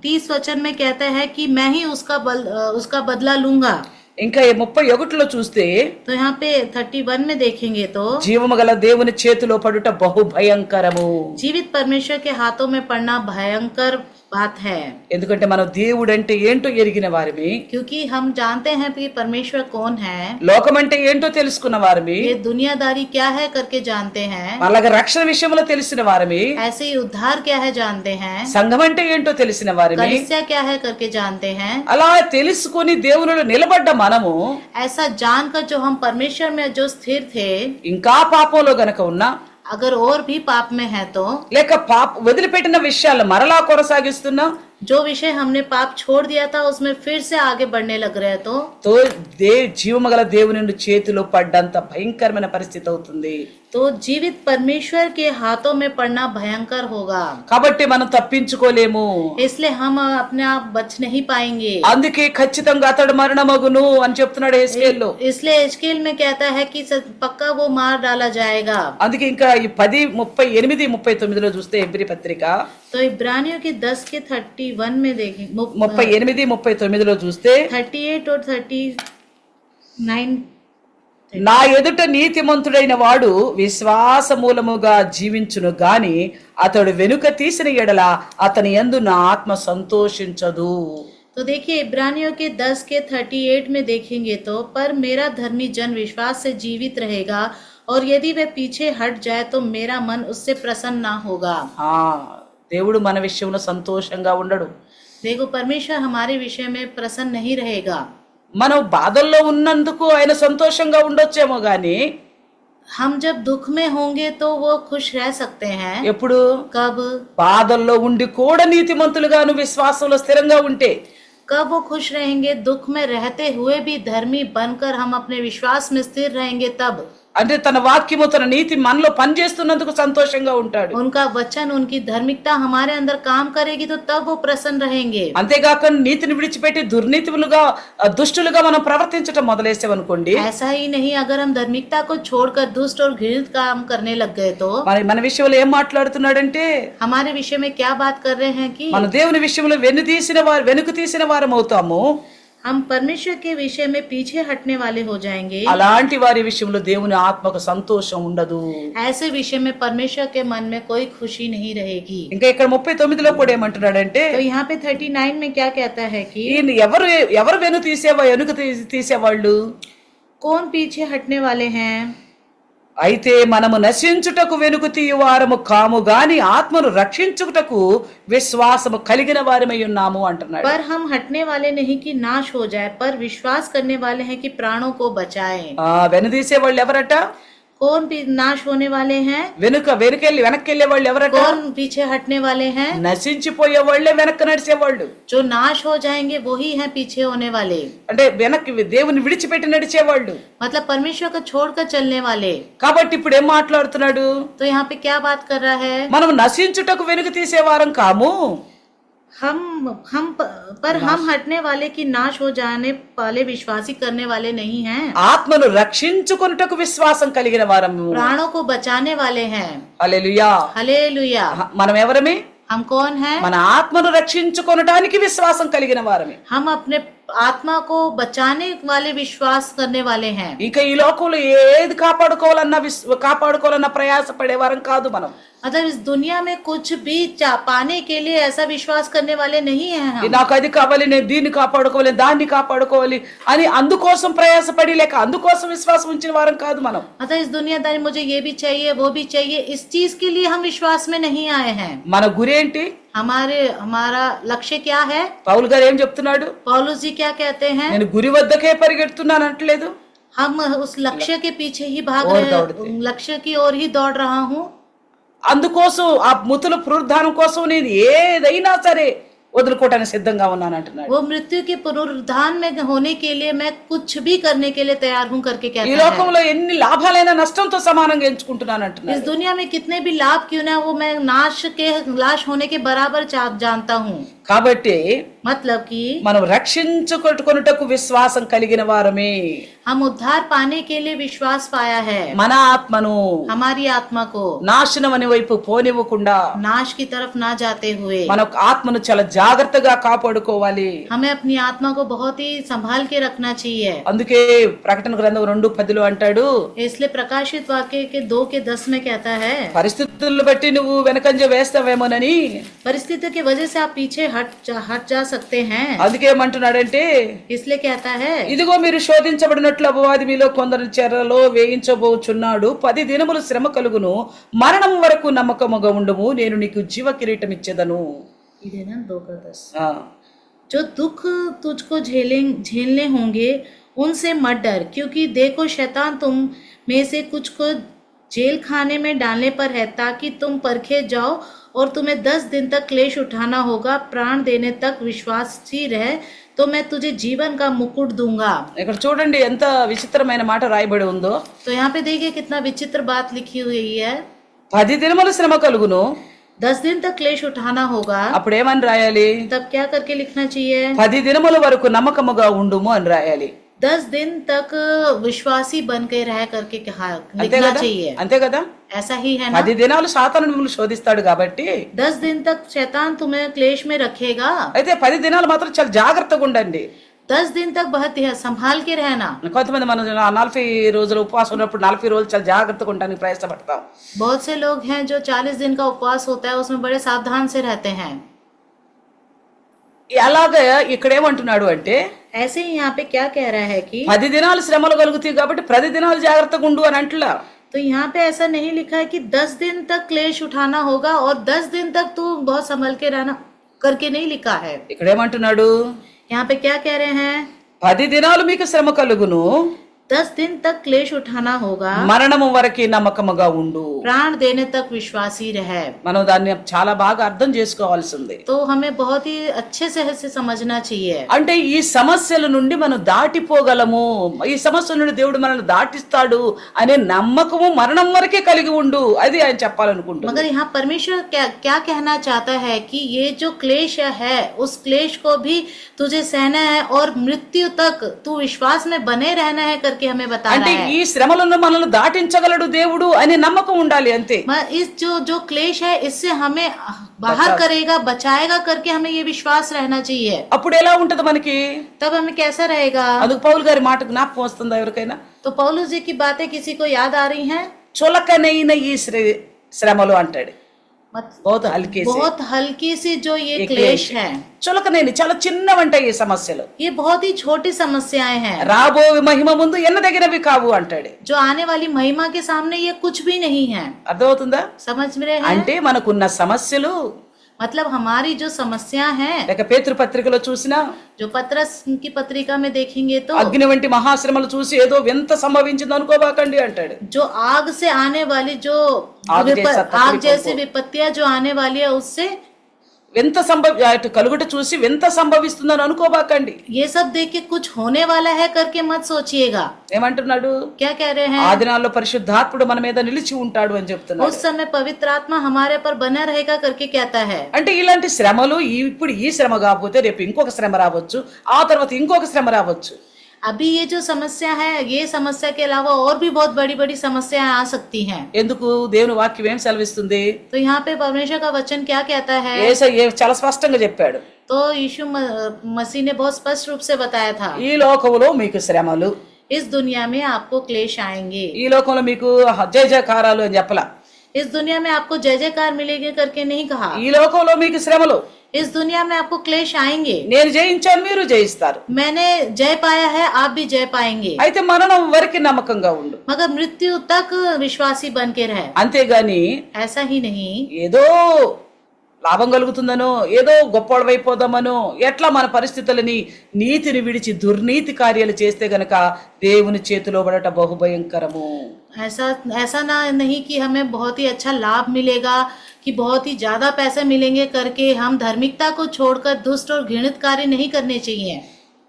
30 वचन में कहता है कि मैं ही उसका बदला लूंगा. ఇంకా 31లో చూస్తే, तो यहाँ पे 31 में देखेंगे तो జీవము గల దేవుని చేతిలో పడుట బహు భయంకరము. जीवित परमेश्वर के हाथों में पड़ना भयंकर बात है. ఎందుకంటే మనం దేవుడు అంటే ఏంటో ఎరిగిన వారిమి, क्योंकि हम जानते हैं कि परमेश्वर कौन है, లోకం అంటే ఏంటో తెలుసుకున్న వారిమి, ये दुनियादारी क्या है करके जानते हैं, అలాగే రక్షణ విషయంలో తెలిసిన వారిమి, ऐसे ही उद्धार क्या है जानते हैं, సంఘం అంటే ఏంటో తెలిసిన వారిమి. कलीसिया क्या है करके जानते हैं. అలా తెలుసుకుని దేవునిలో నిలబడ్డ మనము ऐसा जानकर जो हम परमेश्वर में जो स्थिर थे, ఇంకా పాపంలో గనక ఉన్నా, अगर और भी पाप में है तो, లేక వదిలిపెట్టిన విషయాలు మరలా కొనసాగిస్తున్నా, जो विषय हमने पाप छोड़ दिया था उसमें फिर से आगे बढ़ने लग रहे तो జీవము గల దేవుని చేతిలో పడ్డంత భయంకరమైన పరిస్థితి అవుతుంది. तो जीवित परमेश्वर के हाथों में पड़ना भयंकर होगा. కాబట్టి మనం తప్పించుకోలేము. इसलिए हम अपने आप बच नहीं पाएंगे. అందుకే ఖచ్చితంగా అతడు మరణమగును అని చెప్తున్నాడు హెస్కేల్లో. इसलिए एजकेल में कहता है कि पक्का वो मार डाला जाएगा. అందుకే ఇంకా ఈ 10:38-39లో చూస్తే హెబ్రీ పత్రిక, तो इब्रानियों के 10 के 31 31 में देखें 38, 39లో చూస్తే 38 और 39 నా ఎదుట నీతిమంతుడైన వాడు విశ్వాస మూలముగా జీవించును గాని అతడు వెనుక తీసిన ఎడల అతని యందు నా ఆత్మ సంతోషించదు. तो देखिए इब्रानियों के 10 के 38 में देखेंगे तो पर मेरा धर्मी जन विश्वास से जीवित रहेगा और यदि वह पीछे हट जाए तो मेरा मन उससे प्रसन्न ना होगा. దేవుడు మన విషయంలో సంతోషంగా ఉండడు. देखो परमेश्वर हमारे विषय में प्रसन्न नहीं रहेगा. మనం బాధల్లో ఉన్నందుకు ఆయన సంతోషంగా ఉండొచ్చేమో గాని हम जब दुख में होंगे तो वो खुश रह सकते हैं. ఎప్పుడు कब బాధల్లో ఉండి కూడా నీతిమంతులుగాను విశ్వాసంలో స్థిరంగా ఉంటే कब वो खुश रहेंगे. दुख में रहते हुए भी धर्मी बनकर हम अपने विश्वास में स्थिर रहेंगे तब. అంటే తన వాక్యము తన నీతి మనలో పనిచేస్తున్నందుకు సంతోషంగా ఉంటాడు. उनका वचन उनकी धार्मिकता हमारे अंदर काम करेगी तो तब वो प्रसन्न रहेंगे. అంతేగాక నీతిని విడిచిపెట్టి దుర్నీతిములుగా దుష్టులుగా మనం ప్రవర్తించటం మొదలేసామనుకోండి, ऐसा ही नहीं अगर हम धार्मिकता को छोड़कर दुष्ट और घृणित काम करने लग गए तो మరి మన విషయంలో ఏం మాట్లాడుతున్నాడంటే हमारे विषय में क्या बात कर रहे हैं कि మన దేవుని విషయంలో వెనుక తీసిన వారం అవుతాము. हम परमेश्वर के विषय में पीछे हटने वाले हो जाएंगे. అలాంటి వారి విషయంలో దేవుని ఆత్మకు సంతోషం ఉండదు. ऐसे विषय में परमेश्वर के मन में कोई खुशी नहीं रहेगी. ఇంకా ఇక్కడ 39లో కూడా ఏమంటున్నాడంటే तो यहाँ पे 39 में क्या कहता है कि ఈయన ఎవరు వెనుక తీసేవాళ్ళు, कौन पीछे हटने वाले हैं. అయితే మనము నశించుటకు వెనుక తీయవారము కాము గాని ఆత్మను రక్షించుటకు విశ్వాసము కలిగిన వారమై ఉన్నాము అంటున్నాడు. पर हम हटने वाले नहीं कि नाश हो जाए पर विश्वास करने वाले हैं कि प्राणों को बचाएं. వెనుదీసే వాళ్ళు ఎవరట? कौन भी नाश होने वाले हैं. వెనక్కి వెళ్ళే వాళ్ళు ఎవరట? कौन पीछे हटने वाले हैं. నశించిపోయే వాళ్ళే వెనక్కి నడిచేవాళ్ళు. जो नाश हो जाएंगे वही हैं पीछे होने वाले. అంటే వెనక్కి దేవుని విడిచిపెట్టి నడిచేవాళ్ళు. मतलब परमेश्वर को छोड़कर चलने वाले. కాబట్టి ఇప్పుడు ఏం మాట్లాడుతున్నాడు? तो यहाँ पे क्या बात कर रहा है. మనం నశించుటకు వెనుక తీసేవారం కాము, हम हटने वाले की नाश हो जाने वाले विश्वासी करने वाले नहीं हैं. ఆత్మను రక్షించుకొనుటకు విశ్వాసం కలిగిన వారము. प्राणों को बचाने वाले हैं. హల్లెలూయా. हालेलुया. మనం ఎవరమే? हम कौन हैं. మన ఆత్మను రక్షించుకొనటానికి విశ్వాసం కలిగిన వారమే. हम अपने आत्मा को बचाने वाले विश्वास करने वाले हैं. ఇక ఈ లోకంలో ఏది కాపాడుకోవాలన్నా ప్రయాస పడేవారం కాదు మనం. मतलब इस दुनिया में कुछ भी पाने के लिए ऐसा विश्वास करने वाले नहीं हैं हम. నాకు అది కావాలి, నేను దీన్ని కాపాడుకోవాలి, దాన్ని కాపాడుకోవాలి అని అందుకోసం ప్రయాసపడి లేక అందుకోసం విశ్వాసం ఉంచిన వారం కాదు మనం. मतलब इस दुनियादारी मुझे ये भी चाहिए वो भी चाहिए इस चीज के लिए हम विश्वास में नहीं आए हैं. మన గురి ఏంటి? हमारा लक्ष्य क्या है. పౌలు గారు ఏం చెప్తున్నాడు? पौलुस जी क्या कहते हैं. నేను గురి వద్దకే పరిగెడుతున్నాను అంటలేదు. हम उस लक्ष्य के पीछे ही भाग रहे हैं, लक्ष्य की ओर ही दौड़ रहा हूँ. అందుకోసం ఆ మృతుల పునరుద్ధానం కోసం నేను ఏదైనా సరే వదులుకోవటానికి సిద్ధంగా ఉన్నాను అంటున్నాడు. वो मृत्यु के पुनरुत्थान में होने के लिए मैं कुछ भी करने के लिए तैयार हूँ करके कहता ఈ है. లోకంలో ఎన్ని లాభాలైనా నష్టంతో సమానంగా ఎంచుకుంటున్నాను అంటున్నాడు. इस दुनिया में कितने भी लाभ क्यों ना वो मैं नाश होने के बराबर जानता हूँ. కాబట్టి मतलब कि మనం రక్షించుకొనుటకు విశ్వాసం కలిగిన వారమే. हम उद्धार पाने के लिए विश्वास पाया है. మన ఆత్మను हमारी आत्मा को నాశనం అనే వైపు పోనివ్వకుండా नाश की तरफ ना जाते हुए మన ఆత్మను చాలా జాగ్రత్తగా కాపాడుకోవాలి. हमें अपनी आत्मा को बहुत ही संभाल के रखना चाहिए. అందుకే ప్రకటన గ్రంథం 2:10 అంటాడు, इसलिए प्रकाशित वाक्य के 2:10 में कहता है పరిస్థితులను బట్టి నువ్వు వెనకంజ వేస్తావేమోనని. परिस्थिति की वजह से आप पीछे हट जा सकते हैं. అందుకే ఏమంటున్నాడంటే, इसलिए कहता है ఇదిగో మీరు శోధించబడినట్లు అపవాది మీలో కొందరు చెరలో వేయించబోచున్నాడు. 10 దినములు శ్రమ కలుగును, మరణం వరకు నమ్మకముగా ఉండుము, నేను నీకు జీవ కిరీటం ఇచ్చేదను. 2:10 जो दुख तुझको झेलने होंगे उनसे मत डर, क्योंकि देखो शैतान तुम में से कुछ को जेल खाने में डालने पर है, ताकि तुम परखे जाओ और तुम्हें 10 दिन तक क्लेश उठाना होगा. प्राण देने तक विश्वासी रह तो मैं तुझे जीवन का मुकुट दूंगा. ఇక్కడ చూడండి ఎంత విచిత్రమైన మాట రాయబడి ఉందో. तो यहाँ पे देखिए कितना विचित्र बात लिखी हुई है. 10 దినములు శ్రమ కలుగును, 10 दिन तक क्लेश उठाना होगा. అప్పుడు ఏమని రాయాలి? तब क्या करके लिखना चाहिए. 10 దినముల వరకు నమ్మకముగా ఉండుము అని రాయాలి. 10 दिन तक विश्वासी बन के रह करके कहा అంతే लिखना కదా चाहिए। అంతే కదా ऐसा ही है ना। 10 దినాలు సాతాను మిమ్మల్ని శోధిస్తాడు కాబట్టి 10 दिन तक शैतान तुम्हें क्लेश में रखेगा। అయితే 10 దినాలు మాత్రం చాలా జాగ్రత్తగా ఉండండి 10 दिन तक बहुत संभाल के रहना। కొంతమంది మనం 40 రోజులు ఉపవాసం ఉన్నప్పుడు 40 రోజులు చాలా జాగ్రత్తగా ఉండడానికి ప్రయత్నపడతాం बहुत से लोग हैं जो 40 दिन का उपवास होता है उसमें बड़े सावधान से रहते हैं। అలాగే ఇక్కడ ఏమంటున్నాడు అంటే ऐसे ही यहाँ पे क्या कह रहा है कि 10 దినాలు శ్రమలు కలుగుతాయి కాబట్టి 10 దినాలు జాగ్రత్తగా ఉండు అని అంటలా तो यहाँ पे ऐसा नहीं लिखा है कि 10 दिन तक क्लेश उठाना होगा और 10 दिन तक तू बहुत संभल के रहना करके नहीं लिखा है। ఇక్కడ ఏమంటున్నాడు यहाँ पे क्या कह रहे हैं 10 దినాలు మీకు శ్రమ కలుగును 10 दिन तक क्लेश उठाना होगा, మరణము వరకు నమ్మకముగా ఉండు प्राण देने तक विश्वासी रहे। మనం దాన్ని చాలా బాగా అర్థం చేసుకోవాల్సింది तो हमें बहुत ही अच्छे से समझना चाहिए। అంటే ఈ సమస్యల నుండి మనం దాటిపోగలము ఈ సమస్యల నుండి దేవుడు మనల్ని దాటిస్తాడు అనే నమ్మకము మరణం వరకే కలిగి ఉండు అది ఆయన చెప్పాలనుకుంటున్నాడు मगर यहाँ परमेश्वर क्या कहना चाहता है कि ये जो क्लेश है उस क्लेश को भी तुझे सहना है और मृत्यु तक तू विश्वास में बने रहना है करके हमें बता అంటే रहा है। ఈ శ్రమలను మనల్ని దాటించగలడు దేవుడు అనే నమ్మకం ఉండాలి అంతే इस जो क्लेश है इससे हमें बाहर करेगा बचाएगा करके हमें ये विश्वास रहना चाहिए। అప్పుడు ఎలా ఉంటది మనకి तब हमें कैसा रहेगा। అందుకు పౌలు గారి మాట జ్ఞాపకం వస్తుందా ఎవరికైనా तो पौलुस जी की बातें किसी को याद आ रही हैं। చులకనైన ఈ శ్రమలు అంటాడు बहुत हल्के से बहुत हल्की सी जो ये क्लेश है, చులకనైన చాలా చిన్నవంట ఈ సమస్యలు ये बहुत ही छोटी समस्याएं हैं రాబో మహిమ ముందు ఎన్నదగినవి కావు అంటాడు जो आने वाली महिमा के सामने ये कुछ भी नहीं है। అర్థమవుతుందా समझ में रहे हैं। అంటే మనకున్న సమస్యలు मतलब हमारी जो समस्या है, లేక పేతురు పత్రికలో చూసినా जो पत्रस की पत्रिका में देखेंगे तो అగ్ని వంటి మహాశ్రమలు చూసి ఏదో వింత సంభవించింది అనుకోబాకండి అంటాడు जो आग से आने वाली जो आग जैसी विपत्तियां जो आने वाली है उससे వింత కలుగుట చూసి వింత సంభవిస్తుందని అనుకోబాకండి ये सब देख के कुछ होने वाला है करके मत सोचिएगा। ఏమంటున్నాడు क्या कह रहे हैं। ఆ దినాల్లో పరిశుద్ధాత్ముడు మన మీద నిలిచి ఉంటాడు అని చెప్తున్నాడు उस समय पवित्र आत्मा हमारे पर बना रहेगा करके कहता है। అంటే ఇలాంటి శ్రమలు ఇప్పుడు ఈ శ్రమ కాకపోతే రేపు ఇంకొక శ్రమ రావచ్చు ఆ తర్వాత ఇంకొక శ్రమ రావచ్చు अभी ये जो समस्या है ये समस्या के अलावा और भी बहुत बड़ी बड़ी समस्याएं आ सकती हैं। ఎందుకు దేవుని వాక్యం ఏం సెలవిస్తుంది तो यहाँ पे परमेश्वर का वचन क्या कहता है। యేసయ్య చాలా స్పష్టంగా చెప్పాడు तो यीशु मसीह ने बहुत स्पष्ट रूप से बताया था ఈ లోకములో మీకు శ్రమలు इस दुनिया में आपको क्लेश आएंगे। ఈ లోకంలో మీకు జయ జయకారాలు అని చెప్పలా इस दुनिया में आपको जय जयकार मिलेगी करके नहीं कहा। ఈ లోకంలో మీకు శ్రమలు इस दुनिया में आपको क्लेश आएंगे। నేను జయించాను మీరు జయిస్తారు मैंने जय पाया है आप भी जय पाएंगे। అయితే మరణం వరకు నమ్మకంగా ఉండు मगर मृत्यु तक विश्वासी बन के रहे। అంతేగాని ऐसा ही नहीं ఏదో లాభం కలుగుతుందనో ఏదో గొప్పవాడైపోదామనో ఎట్లా మన పరిస్థితులని నీతిని విడిచి దుర్నీతి కార్యాలు చేస్తే గనక దేవుని చేతిలో పడట బహుభయంకరము ऐसा ऐसा ना नहीं कि हमें बहुत ही अच्छा लाभ मिलेगा कि बहुत ही ज्यादा पैसे मिलेंगे करके हम धार्मिकता को छोड़कर दुष्ट और घृणित कार्य नहीं करने चाहिए।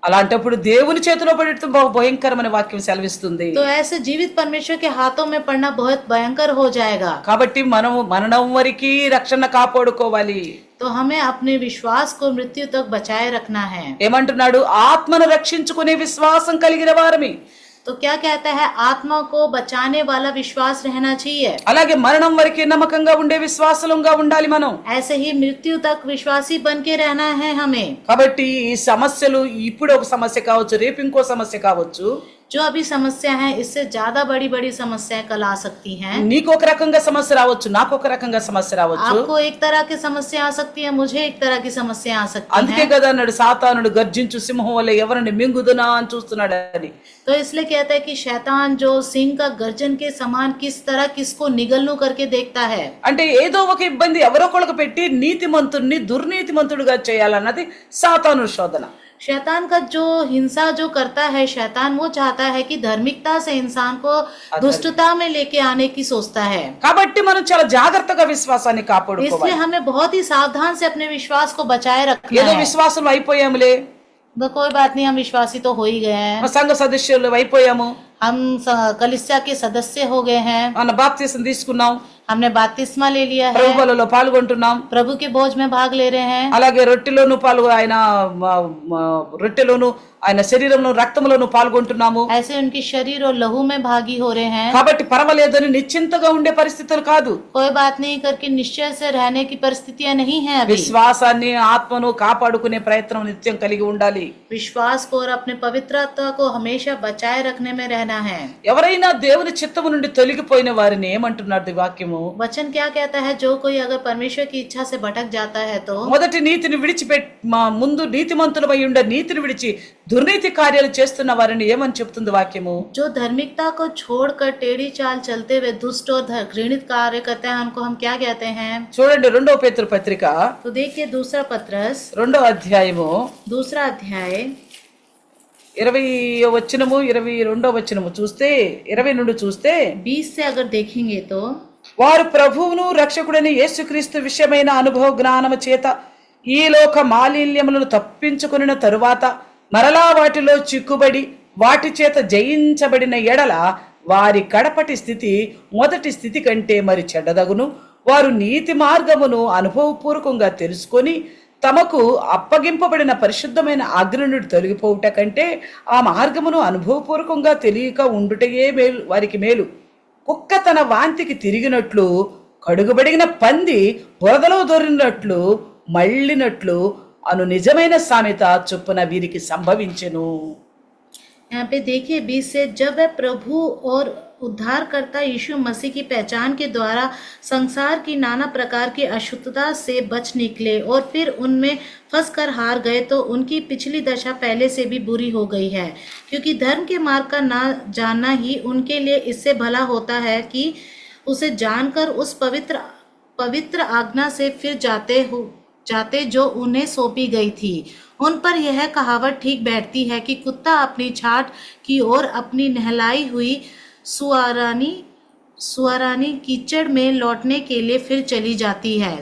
అలాంటప్పుడు దేవుని చేతిలో పడటం బహు భయంకరమైన వాక్యం సెలవిస్తుంది तो ऐसे जीवित परमेश्वर के हाथों में पड़ना बहुत भयंकर हो जाएगा। కాబట్టి మనం మరణం వరకు రక్షణ కాపాడుకోవాలి तो हमें अपने विश्वास को मृत्यु तक बचाए रखना है। ఏమంటున్నాడు ఆత్మను రక్షించుకునే విశ్వాసం కలిగిన వారమి तो क्या कहता है आत्मा को बचाने वाला विश्वास रहना चाहिए। అలాగే మరణం వరకు నమ్మకంగా ఉండే విశ్వాసంగా ఉండాలి మనం ऐसे ही मृत्यु तक विश्वासी बन के रहना है हमें। కాబట్టి ఈ సమస్యలు ఇప్పుడు ఒక సమస్య కావచ్చు రేపు ఇంకో సమస్య కావచ్చు जो अभी समस्या है इससे ज्यादा बड़ी बड़ी समस्याएं कल आ सकती हैं। నీకు ఒక రకంగా సమస్య రావచ్చు నాకు ఒక రకంగా సమస్య రావచ్చు आपको एक तरह की समस्या आ सकती है मुझे एक तरह की समस्या आ सकती అందుకే है। కదా అన్నాడు సాతానుడు గర్జించు సింహం వల్ల ఎవరిని మింగుదునా అని చూస్తున్నాడు అని तो इसलिए कहता है कि शैतान जो सिंह का गर्जन के समान किस तरह किसको निगलनू करके देखता है। అంటే ఏదో ఒక ఇబ్బంది ఎవరొకళ్ళకు పెట్టి నీతిమంతుడిని దుర్నీతిమంతుడిగా చేయాలన్నది సాతాను శోధన शैतान का जो हिंसा जो करता है शैतान वो चाहता है कि धार्मिकता से इंसान को दुष्टता में लेके आने की सोचता है। కాబట్టి మనం చాలా జాగ్రత్తగా విశ్వాసాన్ని కాపాడుకోవాలి इसलिए हमें बहुत ही सावधान से अपने विश्वास को बचाए रखना ఏదో है। విశ్వాసం అయిపోయాములే तो कोई बात नहीं हम विश्वासी तो हो ही गए हैं, సంఘ సదస్యులు అయిపోయాము हम कलिसिया के सदस्य हो गए हैं, మన బాప్తిసం తీసుకున్నాం हमने बपतिस्मा ले लिया है, ప్రభు బలలో పాల్గొంటున్నాం. प्रभु के भोज में भाग ले रहे हैं, అలాగే రొట్టెలోను ఆయన రొట్టెలోను ఆయన శరీరంలో రక్తంలోను పాల్గొంటున్నాము. ऐसे उनके शरीर और लहू में भागी हो रहे हैं. కాబట్టి పర్వాలేదని నిశ్చింతగా ఉండే పరిస్థితులు కాదు. कोई बात नहीं करके निश्चय से रहने की परिस्थितियां नहीं है. अभी విశ్వాసాన్ని ఆత్మను కాపాడుకునే ప్రయత్నం నిత్యం కలిగి ఉండాలి. विश्वास को और अपने पवित्रता को हमेशा बचाए रखने में रहना है. ఎవరైనా దేవుని చిత్తము నుండి తొలగిపోయిన వారిని ఏమంటున్నారు ఈ వాక్యము? वचन क्या कहता है? जो कोई अगर परमेश्वर की इच्छा से भटक जाता है तो మొదటి నీతిని ముందు నీతిమంతులమై ఉండే నీతిని విడిచి దుర్నీతి కార్యాలు చేస్తున్న వారిని ఏమని చెప్తుంది వాక్యము? जो धार्मिकता को छोड़कर टेढ़ी चाल चलते हुए दुष्ट और घृणित कार्य करते हैं उनको हम क्या कहते हैं? చూడండి 2వ పేతురు పత్రిక तो देखिए दूसरा पत्रस 2వ అధ్యాయము दूसरा अध्याय 20వ వచనము 22వ వచనము చూస్తే 20 నుండి చూస్తే 20 से अगर देखेंगे तो వారు ప్రభువును రక్షకుడైన యేసుక్రీస్తు విషయమైన అనుభవ జ్ఞానము చేత ఈ లోక మాలిన్యములను తప్పించుకొనిన తరువాత మరలా వాటిలో చిక్కుబడి వాటి చేత జయించబడిన ఎడల వారి కడపటి స్థితి మొదటి స్థితి కంటే మరి చెడ్డదగును. వారు నీతి మార్గమును అనుభవపూర్వకంగా తెలుసుకొని తమకు అప్పగింపబడిన పరిశుద్ధమైన ఆజ్ఞ నుండి తొలగిపోవుట కంటే ఆ మార్గమును అనుభవపూర్వకంగా తెలియక ఉండుటయే మేలు, వారికి మేలు. కుక్క తన వాంతికి తిరిగినట్లు కడుగుబడిన పంది బురదలో దొరినట్లు మళ్ళినట్లు అను నిజమైన సామెత చొప్పున వీరికి సంభవించెను. यहाँ पे देखिए 20 से जब वह प्रभु और उद्धारकर्ता यीशु मसीह की पहचान के द्वारा संसार की नाना प्रकार की अशुद्धता से बच निकले और फिर उनमें फंस कर हार गए तो उनकी पिछली दशा पहले से भी बुरी हो गई है, क्योंकि धर्म के मार्ग का ना जानना ही उनके लिए इससे भला होता है कि उसे जानकर उस पवित्र आज्ञा से फिर जाते जो उन्हें सौंपी गई थी. उन पर यह कहावत ठीक बैठती है कि कुत्ता अपनी छाट की ओर अपनी नहलाई हुई सुअरानी कीचड़ में लौटने के लिए फिर चली जाती है.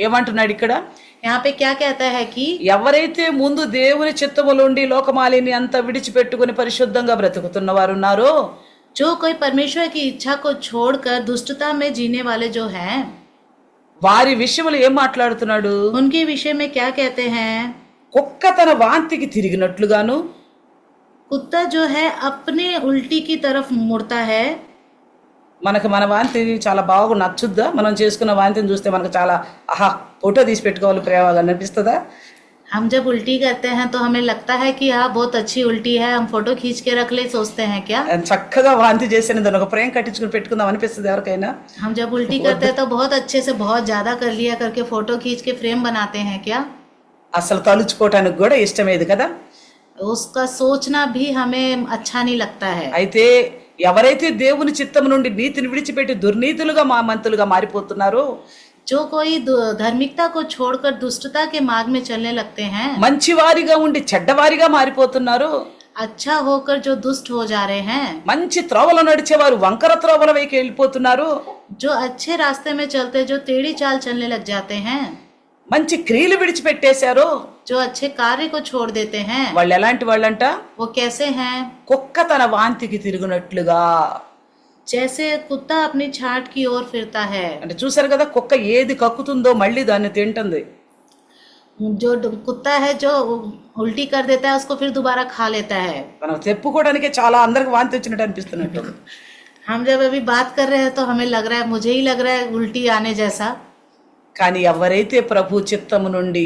ఏమంటున్నాడు ఇక్కడ? यहाँ पे क्या कहता है कि ఎవరైతే ముందు దేవుని చిత్తములోండి లోకమాలిని అంతా విడిచిపెట్టుకుని పరిశుద్ధంగా బ్రతుకుతున్న వారు ఉన్నారో, जो कोई परमेश्वर की इच्छा को छोड़कर दुष्टता में जीने वाले जो हैं, వారి విషయంలో ఏం మాట్లాడుతున్నాడు? उनके विषय में क्या कहते हैं? కుక్క తన వాంతికి తిరిగినట్లుగాను, कुत्ता जो है अपने उल्टी की तरफ मुड़ता है. మనకు మన వాంతి చాలా బాగా నచ్చుద్దా? మనం చేసుకున్న వాంతిని చూస్తే మనకు చాలా ఆహా ఫోటో తీసి పెట్టుకోవాలి ప్రేమగా అనిపిస్తుందా? हम जब उल्टी करते हैं तो हमें लगता है कि हाँ बहुत अच्छी उल्टी है, हम फोटो खींच के रख ले, सोचते हैं क्या? చక్కగా వాంతి చేసిన దాన్ని ఒక ప్రేమ కట్టించుకుని పెట్టుకుందాం అనిపిస్తుంది ఎవరికైనా? हम जब उल्टी करते हैं तो बहुत अच्छे से बहुत ज्यादा कर लिया करके फोटो खींच के फ्रेम बनाते हैं क्या? అసలు తలుచుకోవటానికి కూడా ఇష్టమేది కదా. उसका सोचना भी हमें अच्छा नहीं लगता है. అయితే ఎవరైతే దేవుని చిత్తం నుండి నీతిని విడిచిపెట్టి దుర్నీతులుగా మంతులుగా మారిపోతున్నారో, जो कोई धार्मिकता को छोड़कर दुष्टता के मार्ग में चलने लगते हैं, మంచివారిగా ఉండి చెడ్డవారిగా మారిపోతున్నారు, अच्छा होकर जो दुष्ट हो जा रहे हैं, మంచి త్రోవలో నడిచేవారు వంకర త్రోవల వైపు వెళ్ళిపోతున్నారు, जो अच्छे रास्ते में चलते जो टेढ़ी चाल चलने लग जाते हैं, మంచి క్రియలు విడిచిపెట్టేశారు, जो अच्छे कार्य को छोड़ देते हैं, వాళ్ళు ఎలాంటి వాళ్ళంట? वो कैसे हैं? కుక్క తన వాంతికి తిరుగునట్లుగా. जैसे कुत्ता अपनी छाट की ओर फिरता है. అంటే చూసారు కదా, కుక్క ఏది కక్కుతుందో మళ్ళీ దాన్ని తింటుంది. जो कुत्ता है जो उल्टी कर देता है उसको फिर दोबारा खा लेता है. మనం చెప్పుకోవడానికి చాలా అందరికి వాంతి వచ్చినట్టు అనిపిస్తున్నట్టు. हम जब अभी बात कर रहे हैं तो हमें लग रहा है, मुझे ही लग रहा है उल्टी आने जैसा. కానీ ఎవరైతే ప్రభు చిత్తము నుండి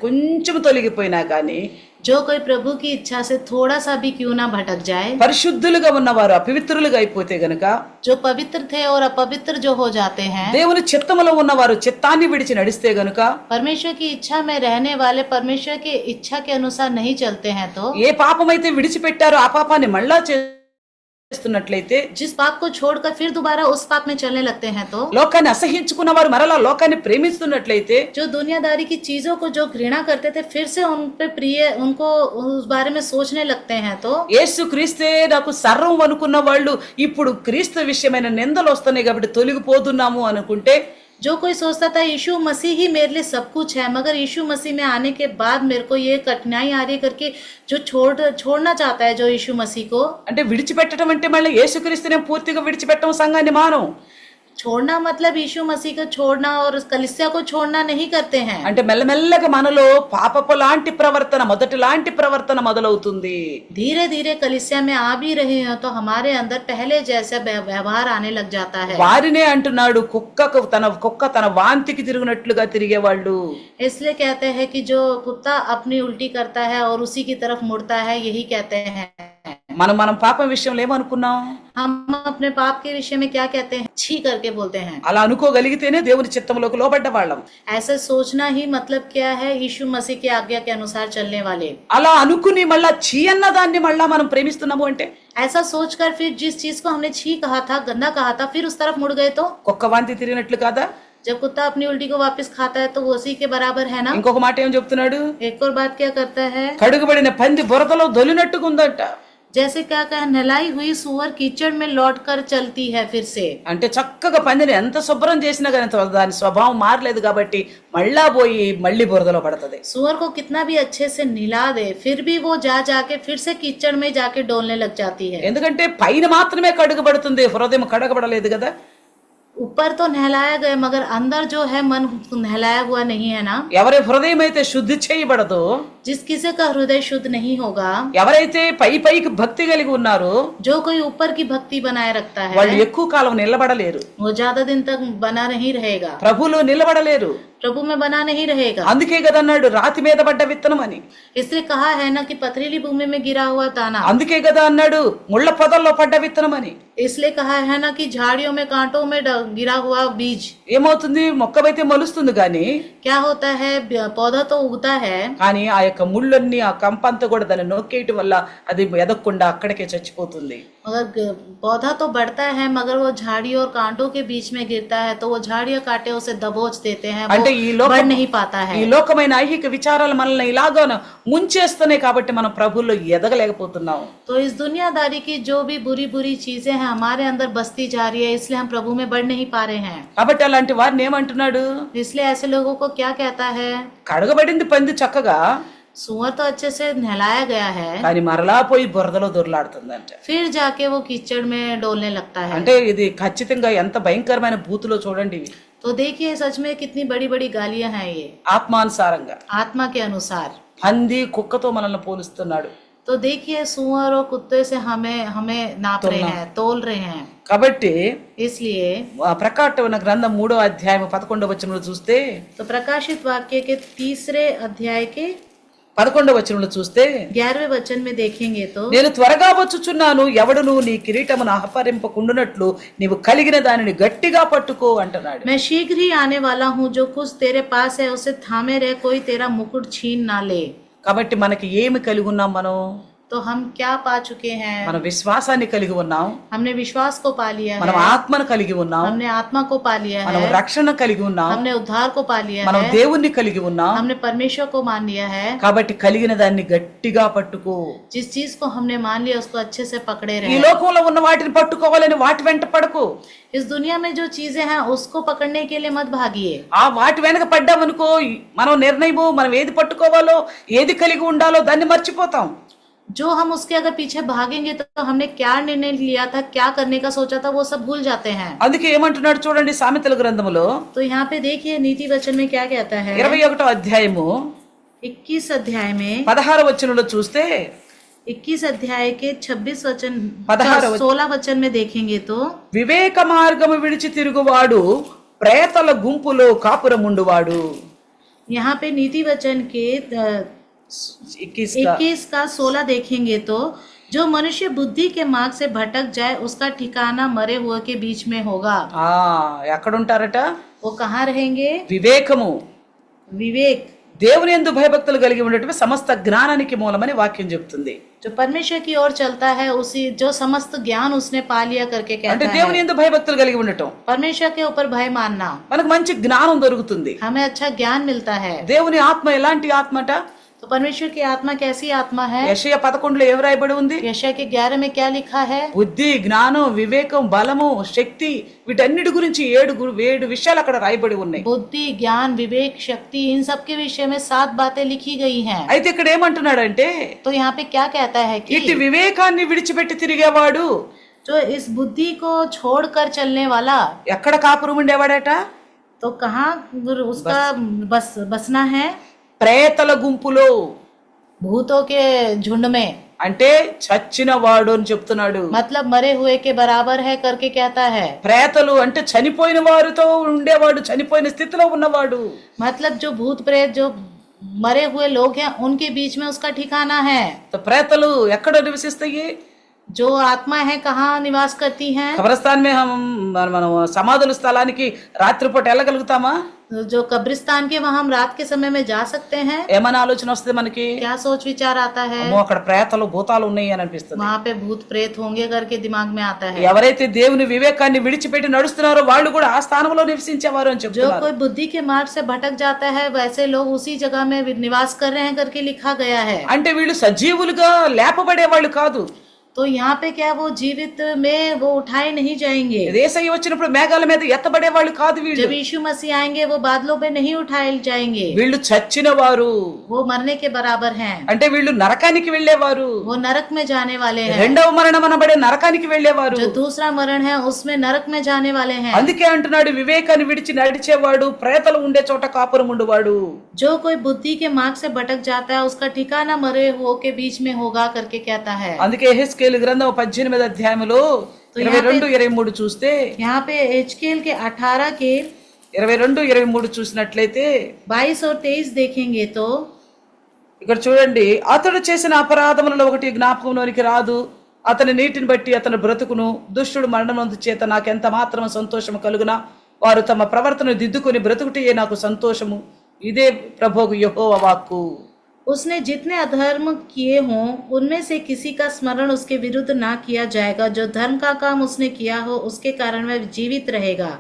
కొంచెం తొలగిపోయినా కానీ, जो कोई प्रभु की इच्छा से थोड़ा सा भी क्यों ना भटक जाए, పరిశుద్ధులుగా ఉన్నవారు అపవిత్రులుగా అయిపోతే గనుక, जो पवित्र थे और अपवित्र जो हो जाते हैं, దేవుని చిత్తములో ఉన్నవారు చిత్తాన్ని విడిచి నడిస్తే గనుక, परमेश्वर की इच्छा में रहने वाले परमेश्वर की इच्छा के अनुसार नहीं चलते हैं तो, ఏ పాపమైతే విడిచిపెట్టారో ఆ పాపాన్ని మళ్ళా చేస్తున్నట్లయితే, जिस पाप को छोड़कर फिर दोबारा उस पाप में चलने लगते हैं तो, లోకాన్ని అసహించుకున్న వారు మరలా లోకాన్ని ప్రేమిస్తున్నట్లయితే, जो दुनियादारी की चीजों को जो घृणा करते थे फिर से उन पे प्रिय उनको उस बारे में सोचने लगते हैं तो, యేసు క్రీస్తే నాకు సర్వం అనుకున్న వాళ్ళు ఇప్పుడు క్రీస్తు విషయమైన నిందలు వస్తున్నాయి కాబట్టి తొలగిపోతున్నాము అనుకుంటే, जो कोई सोचता था यीशु मसीह ही मेरे लिए सब कुछ है, मगर यीशु मसीह में आने के बाद मेरे को ये कठिनाई आ रही करके जो छोड़ना चाहता है जो यीशु मसीह को, అంటే విడిచిపెట్టడం అంటే మళ్ళీ యేసుక్రీస్తునే పూర్తిగా విడిచిపెట్టడం, సంఘాన్ని మానం. छोड़ना मतलब यीशु मसीह को छोड़ना और उस कलीसिया को छोड़ना नहीं करते हैं। అంటే మెల్లమెల్లగా మనలో పాపపు లాంటి ప్రవర్తన మొదటి లాంటి ప్రవర్తన మొదలవుతుంది. धीरे धीरे कलीसिया में आ भी रहे हैं तो हमारे अंदर पहले जैसा व्यवहार आने लग जाता है। వారినే అంటున్నాడు కుక్క తన వాంతికి తిరిగినట్లుగా తిరిగేవాళ్ళు. इसलिए कहते हैं कि जो कुत्ता अपनी उल्टी करता है और उसी की तरफ मुड़ता है, यही कहते हैं। మనం పాపం విషయంలో ఏమనుకున్నాం? हम अपने पाप के विषय में क्या कहते हैं? छी करके बोलते हैं। అలా అనుకోగలిగితేనే దేవుని చిత్తంలోకి లోబడ్డ వాళ్ళం. ऐसा सोचना ही मतलब क्या है? यीशु मसीह की आज्ञा के अनुसार चलने वाले। అలా అనుకుని మళ్ళా చీ అన్న దాన్ని మళ్ళా మనం ప్రేమిస్తున్నాము అంటే, ऐसा सोचकर फिर जिस चीज को हमने छी कहा था, गंदा कहा था, फिर उस तरफ मुड़ गए तो కుక్క వాంతి తిరిగినట్లు కాదా? जब कुत्ता अपनी उल्टी को वापस खाता है तो वो उसी के बराबर है ना। ఇంకొక మాట ఏం చెప్తున్నాడు? एक और बात क्या करता है? కడుగుబడిన పంది బురదలో దొలినట్టుగా ఉందట. जैसे क्या कहा, नहलाई हुई सुअर कीचड़ में लौट कर चलती है फिर से। అంటే చక్కగా పందిని ఎంత శుభ్రం చేసినా కానీ దాని స్వభావం మారలేదు కాబట్టి మళ్ళా పోయి మళ్ళీ బురదలో పడుతుంది. सुअर को कितना भी अच्छे से नहला दे फिर भी वो जाके फिर से कीचड़ में जाके डोलने लग जाती है। ఎందుకంటే పైన మాత్రమే కడుగుబడుతుంది, హృదయం కడగబడలేదు కదా. ऊपर तो नहलाया गया मगर अंदर जो है मन नहलाया हुआ नहीं है ना। ఎవరి హృదయం అయితే శుద్ధి చేయబడదో, जिस किसी का हृदय शुद्ध नहीं होगा, ఎవరైతే పైకి భక్తి కలిగి ఉన్నారో जो कोई ऊपर की भक्ति बनाए रखता है, వాళ్ళు ఎక్కువ కాలం నిలబడలేరు. वो ज्यादा दिन तक बना नहीं रहेगा, ప్రభువులో నిలబడలేరు. प्रभु में बना नहीं रहेगा। అందుకే కదా అన్నాడు రాతి మీద పడ్డ విత్తనం అని. इसलिए कहा है ना कि पथरीली भूमि में गिरा हुआ दाना। అందుకే కదా అన్నాడు ముళ్ళ పొదల్లో పడ్డ విత్తనం అని. इसलिए कहा है ना कि झाड़ियों में कांटों में गिरा हुआ बीज। ఏమవుతుంది? మొక్కవైతే మొలుస్తుంది కానీ क्या होता है? पौधा तो उगता है కానీ ఆ యొక్క ముళ్ళన్నీ ఆ కంపంతా కూడా దాన్ని నొక్కేయటం వల్ల అది ఎదగకుండా అక్కడికే చచ్చిపోతుంది. मगर पौधा तो बढ़ता है मगर वो झाड़ी और कांटों के बीच में गिरता है तो वो झाड़ियां कांटे उसे दबोच देते हैं, అంటే वो बढ़ नहीं पाता है। ఈ లోకమైన ఐహిక విచారాలు మనల్ని ఇలాగా ముంచేస్తున్నాయి కాబట్టి మనం ప్రభువులో ఎదగలేకపోతున్నాం. तो इस दुनियादारी की जो भी बुरी बुरी चीजें हैं हमारे अंदर बसती जा रही है, इसलिए हम प्रभु में बढ़ नहीं पा रहे हैं। కాబట్టి అలాంటి వారిని ఏమంటున్నాడు? इसलिए ऐसे लोगों को क्या कहता है? కడగబడింది పంది చక్కగా, सुअर तो अच्छे से नहलाया गया है కానీ మరలా పోయి బురదలో దొర్లాడుతుందంట. फिर जाके वो कीचड़ में डोलने लगता है। అంటే ఇది ఖచ్చితంగా ఎంత భయంకరమైన బూతులో చూడండి. ఇవి तो देखिए सच में कितनी बड़ी बड़ी गालियां हैं ये, ఆత్మానుసారంగా आत्मा के अनुसार। పంది కుక్కతో మనల్ని పోలుస్తున్నాడు. तो देखिए सुअर और कुत्ते से हमें नाप रहे हैं, तोल रहे हैं। కాబట్టి इसलिए ప్రకటన గ్రంథం 3వ అధ్యాయం 11వ వచనంలో చూస్తే, तो प्रकाशित वाक्य के 3 अध्याय के 11వ వచనంలో చూస్తే 11वें वचन में देखेंगे तो, నేను త్వరగా వచ్చుచున్నాను, ఎవడును నీ కిరీటమును అపహరింపకుండునట్లు నీవు కలిగిన దానిని గట్టిగా పట్టుకో అంటున్నాడు. मैं शीघ्र ही आने वाला हूँ, जो कुछ तेरे पास है उसे थामे रहे, कोई तेरा मुकुट छीन ना ले। కాబట్టి మనకి ఏమి కలిగి ఉన్నాం? మనం तो हम क्या पा चुके हैं? మన విశ్వాసాన్ని కలిగి ఉన్నాం, हमने विश्वास को पा लिया మనం है, ఆత్మను కలిగి ఉన్నాం, हमने आत्मा को पा लिया మనం है, రక్షణ కలిగి ఉన్నాం, हमने उद्धार को पा लिया మనం है, దేవుణ్ణి కలిగి ఉన్నాం. हमने परमेश्वर को मान लिया है। కాబట్టి కలిగిన దాన్ని గట్టిగా పట్టుకో. जिस चीज को हमने मान लिया उसको अच्छे से पकड़े ఈ रहे। లోకంలో ఉన్న వాటిని పట్టుకోవాలని వాటి వెంట పడకు. इस दुनिया में जो चीजें हैं उसको पकड़ने के लिए मत भागिए। ఆ వాటి వెనక పడ్డామనుకో మనం నిర్ణయము మనం ఏది పట్టుకోవాలో ఏది కలిగి ఉండాలో దాన్ని మర్చిపోతాం. जो हम उसके अगर पीछे भागेंगे तो हमने क्या निर्णय लिया था, क्या करने का सोचा था, वो सब भूल जाते हैं। అందుకే ఏమంటున్నాడు చూడండి సామెతల గ్రంథములో तो यहाँ पे देखिए नीति वचन में क्या कहता है। 21వ అధ్యాయము 21 अध्याय में 16వ వచనంలో చూస్తే, 21 अध्याय के 26 वचन 16 वचन में देखेंगे तो, వివేక మార్గము విడిచి తిరుగువాడు ప్రేతల గుంపులో కాపురముండువాడు. यहाँ पे नीति वचन के 21 का 16 देखेंगे तो, जो मनुष्य बुद्धि के मार्ग से भटक जाए उसका ठिकाना मरे हुए के बीच में होगा। ఎక్కడుంటారట? वो कहाँ रहेंगे? వివేకము, विवेक, దేవుని యందు భయభక్తులు కలిగి ఉండటమే సమస్త జ్ఞానానికి మూలమని వాక్యం చెప్తుంది. जो परमेश्वर की ओर चलता है उसी जो समस्त ज्ञान उसने पा लिया करके అంటే कहता దేవుని है। యందు భయభక్తులు కలిగి ఉండటం परमेश्वर के ऊपर भय मानना, మనకు మంచి జ్ఞానం దొరుకుతుంది. हमें अच्छा ज्ञान मिलता है। దేవుని ఆత్మ ఎలాంటి ఆత్మట? तो परमेश्वर की आत्मा कैसी आत्मा है? యెషయా 11లో ఏం రాయబడి ఉంది? यशाया के 11 में क्या लिखा है? బుద్ధి, జ్ఞానం, వివేకం, బలము, శక్తి, వీటన్నిటి గురించి 7 విషయాలు అక్కడ రాయబడి ఉన్నాయి. बुद्धि, ज्ञान, विवेक, शक्ति, इन सब के विषय में 7 बातें लिखी गई हैं। అయితే ఇక్కడ ఏమంటున్నాడంటే, तो यहाँ पे क्या कहता है कि ఇటు వివేకాన్ని విడిచిపెట్టి తిరిగేవాడు जो इस बुद्धि को छोड़कर चलने वाला, ఎక్కడ కాపురం ఉండేవాడట? तो कहाँ उसका बसना है? ప్రేతల గుంపులో. भूतों के झुंड में, అంటే చచ్చిన వాడు అని చెప్తున్నాడు. मतलब मरे हुए के बराबर है करके कहता है। ప్రేతలు అంటే చనిపోయిన వారితో ఉండేవాడు, చనిపోయిన స్థితిలో ఉన్నవాడు. मतलब जो भूत प्रेत, जो मरे हुए लोग हैं, उनके बीच में उसका ठिकाना है। ప్రేతలు ఎక్కడ నివసిస్తాయి? जो आत्मा है कहाँ निवास करती हैं? కబ్రస్థాన్ మే మనం సమాధుల స్థలానికి రాత్రిపూట వెళ్ళగలుగుతామా? जो कब्रिस्तान के वहाँ हम रात के समय में जा सकते हैं। ఏమైనా ఆలోచన వస్తుంది మనకి? क्या सोच विचार आता है? అమ్మో అక్కడ ప్రేతలు భూతాలు ఉన్నాయి అని అనిపిస్తుంది. वहाँ पे भूत प्रेत होंगे करके दिमाग में आता है। ఎవరైతే దేవుని వివేకాన్ని విడిచిపెట్టి నడుస్తున్నారో వాళ్ళు కూడా ఆ స్థానంలో నివసించేవారు అని जो చెప్తున్నారు. कोई बुद्धि के मार्ग से भटक जाता है, वैसे लोग उसी जगह में निवास कर रहे हैं करके लिखा गया है। అంటే వీళ్ళు సజీవులుగా లేపబడే వాళ్ళు కాదు. तो यहाँ पे क्या वो जीवित में वो उठाए नहीं जाएंगे। యేసయ్య వచ్చినప్పుడు మేఘాల మీద ఎత్తబడే వాళ్ళు కాదు వీళ్ళు. जब यीशु मसीह आएंगे वो बादलों पे नहीं उठाए जाएंगे। వీళ్ళు చచ్చిన వారు. वो मरने के बराबर हैं। అంటే వీళ్ళు నరకానికి వెళ్ళేవారు. वो नरक में जाने वाले हैं। రెండవ మరణం అనబడే నరకానికి వెళ్ళేవారు. जो दूसरा मरण है उसमें नरक में जाने वाले हैं। అందుకే అంటున్నాడు వివేకాన్ని విడిచి నడిచేవాడు ప్రేతలు ఉండే చోట కాపురం ఉండేవాడు. जो कोई बुद्धि के मार्ग से भटक जाता है उसका ठिकाना मरे हुओं के बीच में होगा करके कहता है। అందుకే యెహెజ్కేలు గ్రంథం 18వ అధ్యాయములో 22 23 చూస్తే, यहाँ पे एजकेल के 18 के 22 23 చూసినట్లయితే 22 और 23 देखेंगे तो ఇక్కడ చూడండి, అతడు చేసిన అపరాధములలో ఒకటి జ్ఞాపకంలోనికి రాదు. అతని నీటిని బట్టి అతని బ్రతుకును, దుష్టుడు మరణమందు చేత నాకెంత మాత్రం సంతోషము కలుగునా, వారు తమ ప్రవర్తన దిద్దుకొని బ్రతుకుటే నాకు సంతోషము. ఇదే ప్రభువు యెహోవా వాక్కు. उसने जितने अधर्म किए हों उनमें से किसी का स्मरण उसके विरुद्ध ना किया जाएगा। जो धर्म का काम उसने किया हो उसके कारण वह जीवित रहेगा।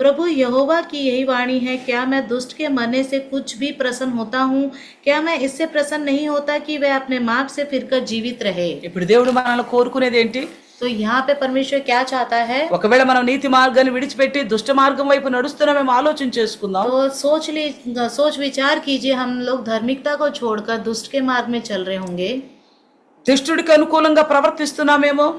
प्रभु यहोवा की यही वाणी है, क्या मैं दुष्ट के मरने से कुछ भी प्रसन्न होता हूँ? क्या मैं इससे प्रसन्न नहीं होता कि वह अपने मार्ग से फिरकर जीवित रहे? ఇప్పుడు దేవుడు మనల్ని కోరుకునేది ఏంటి? तो यहाँ पे परमेश्वर क्या चाहता है? ఒకవేళ మనం నీతి మార్గాన్ని విడిచిపెట్టి దుష్ట మార్గం వైపు నడుస్తున్నామేమో ఆలోచన చేసుకుందాం. तो सोच विचार कीजिए, हम लोग धार्मिकता को छोड़कर दुष्ट के मार्ग में चल रहे होंगे। దుష్టుడికి అనుకూలంగా ప్రవర్తిస్తున్నామేమో,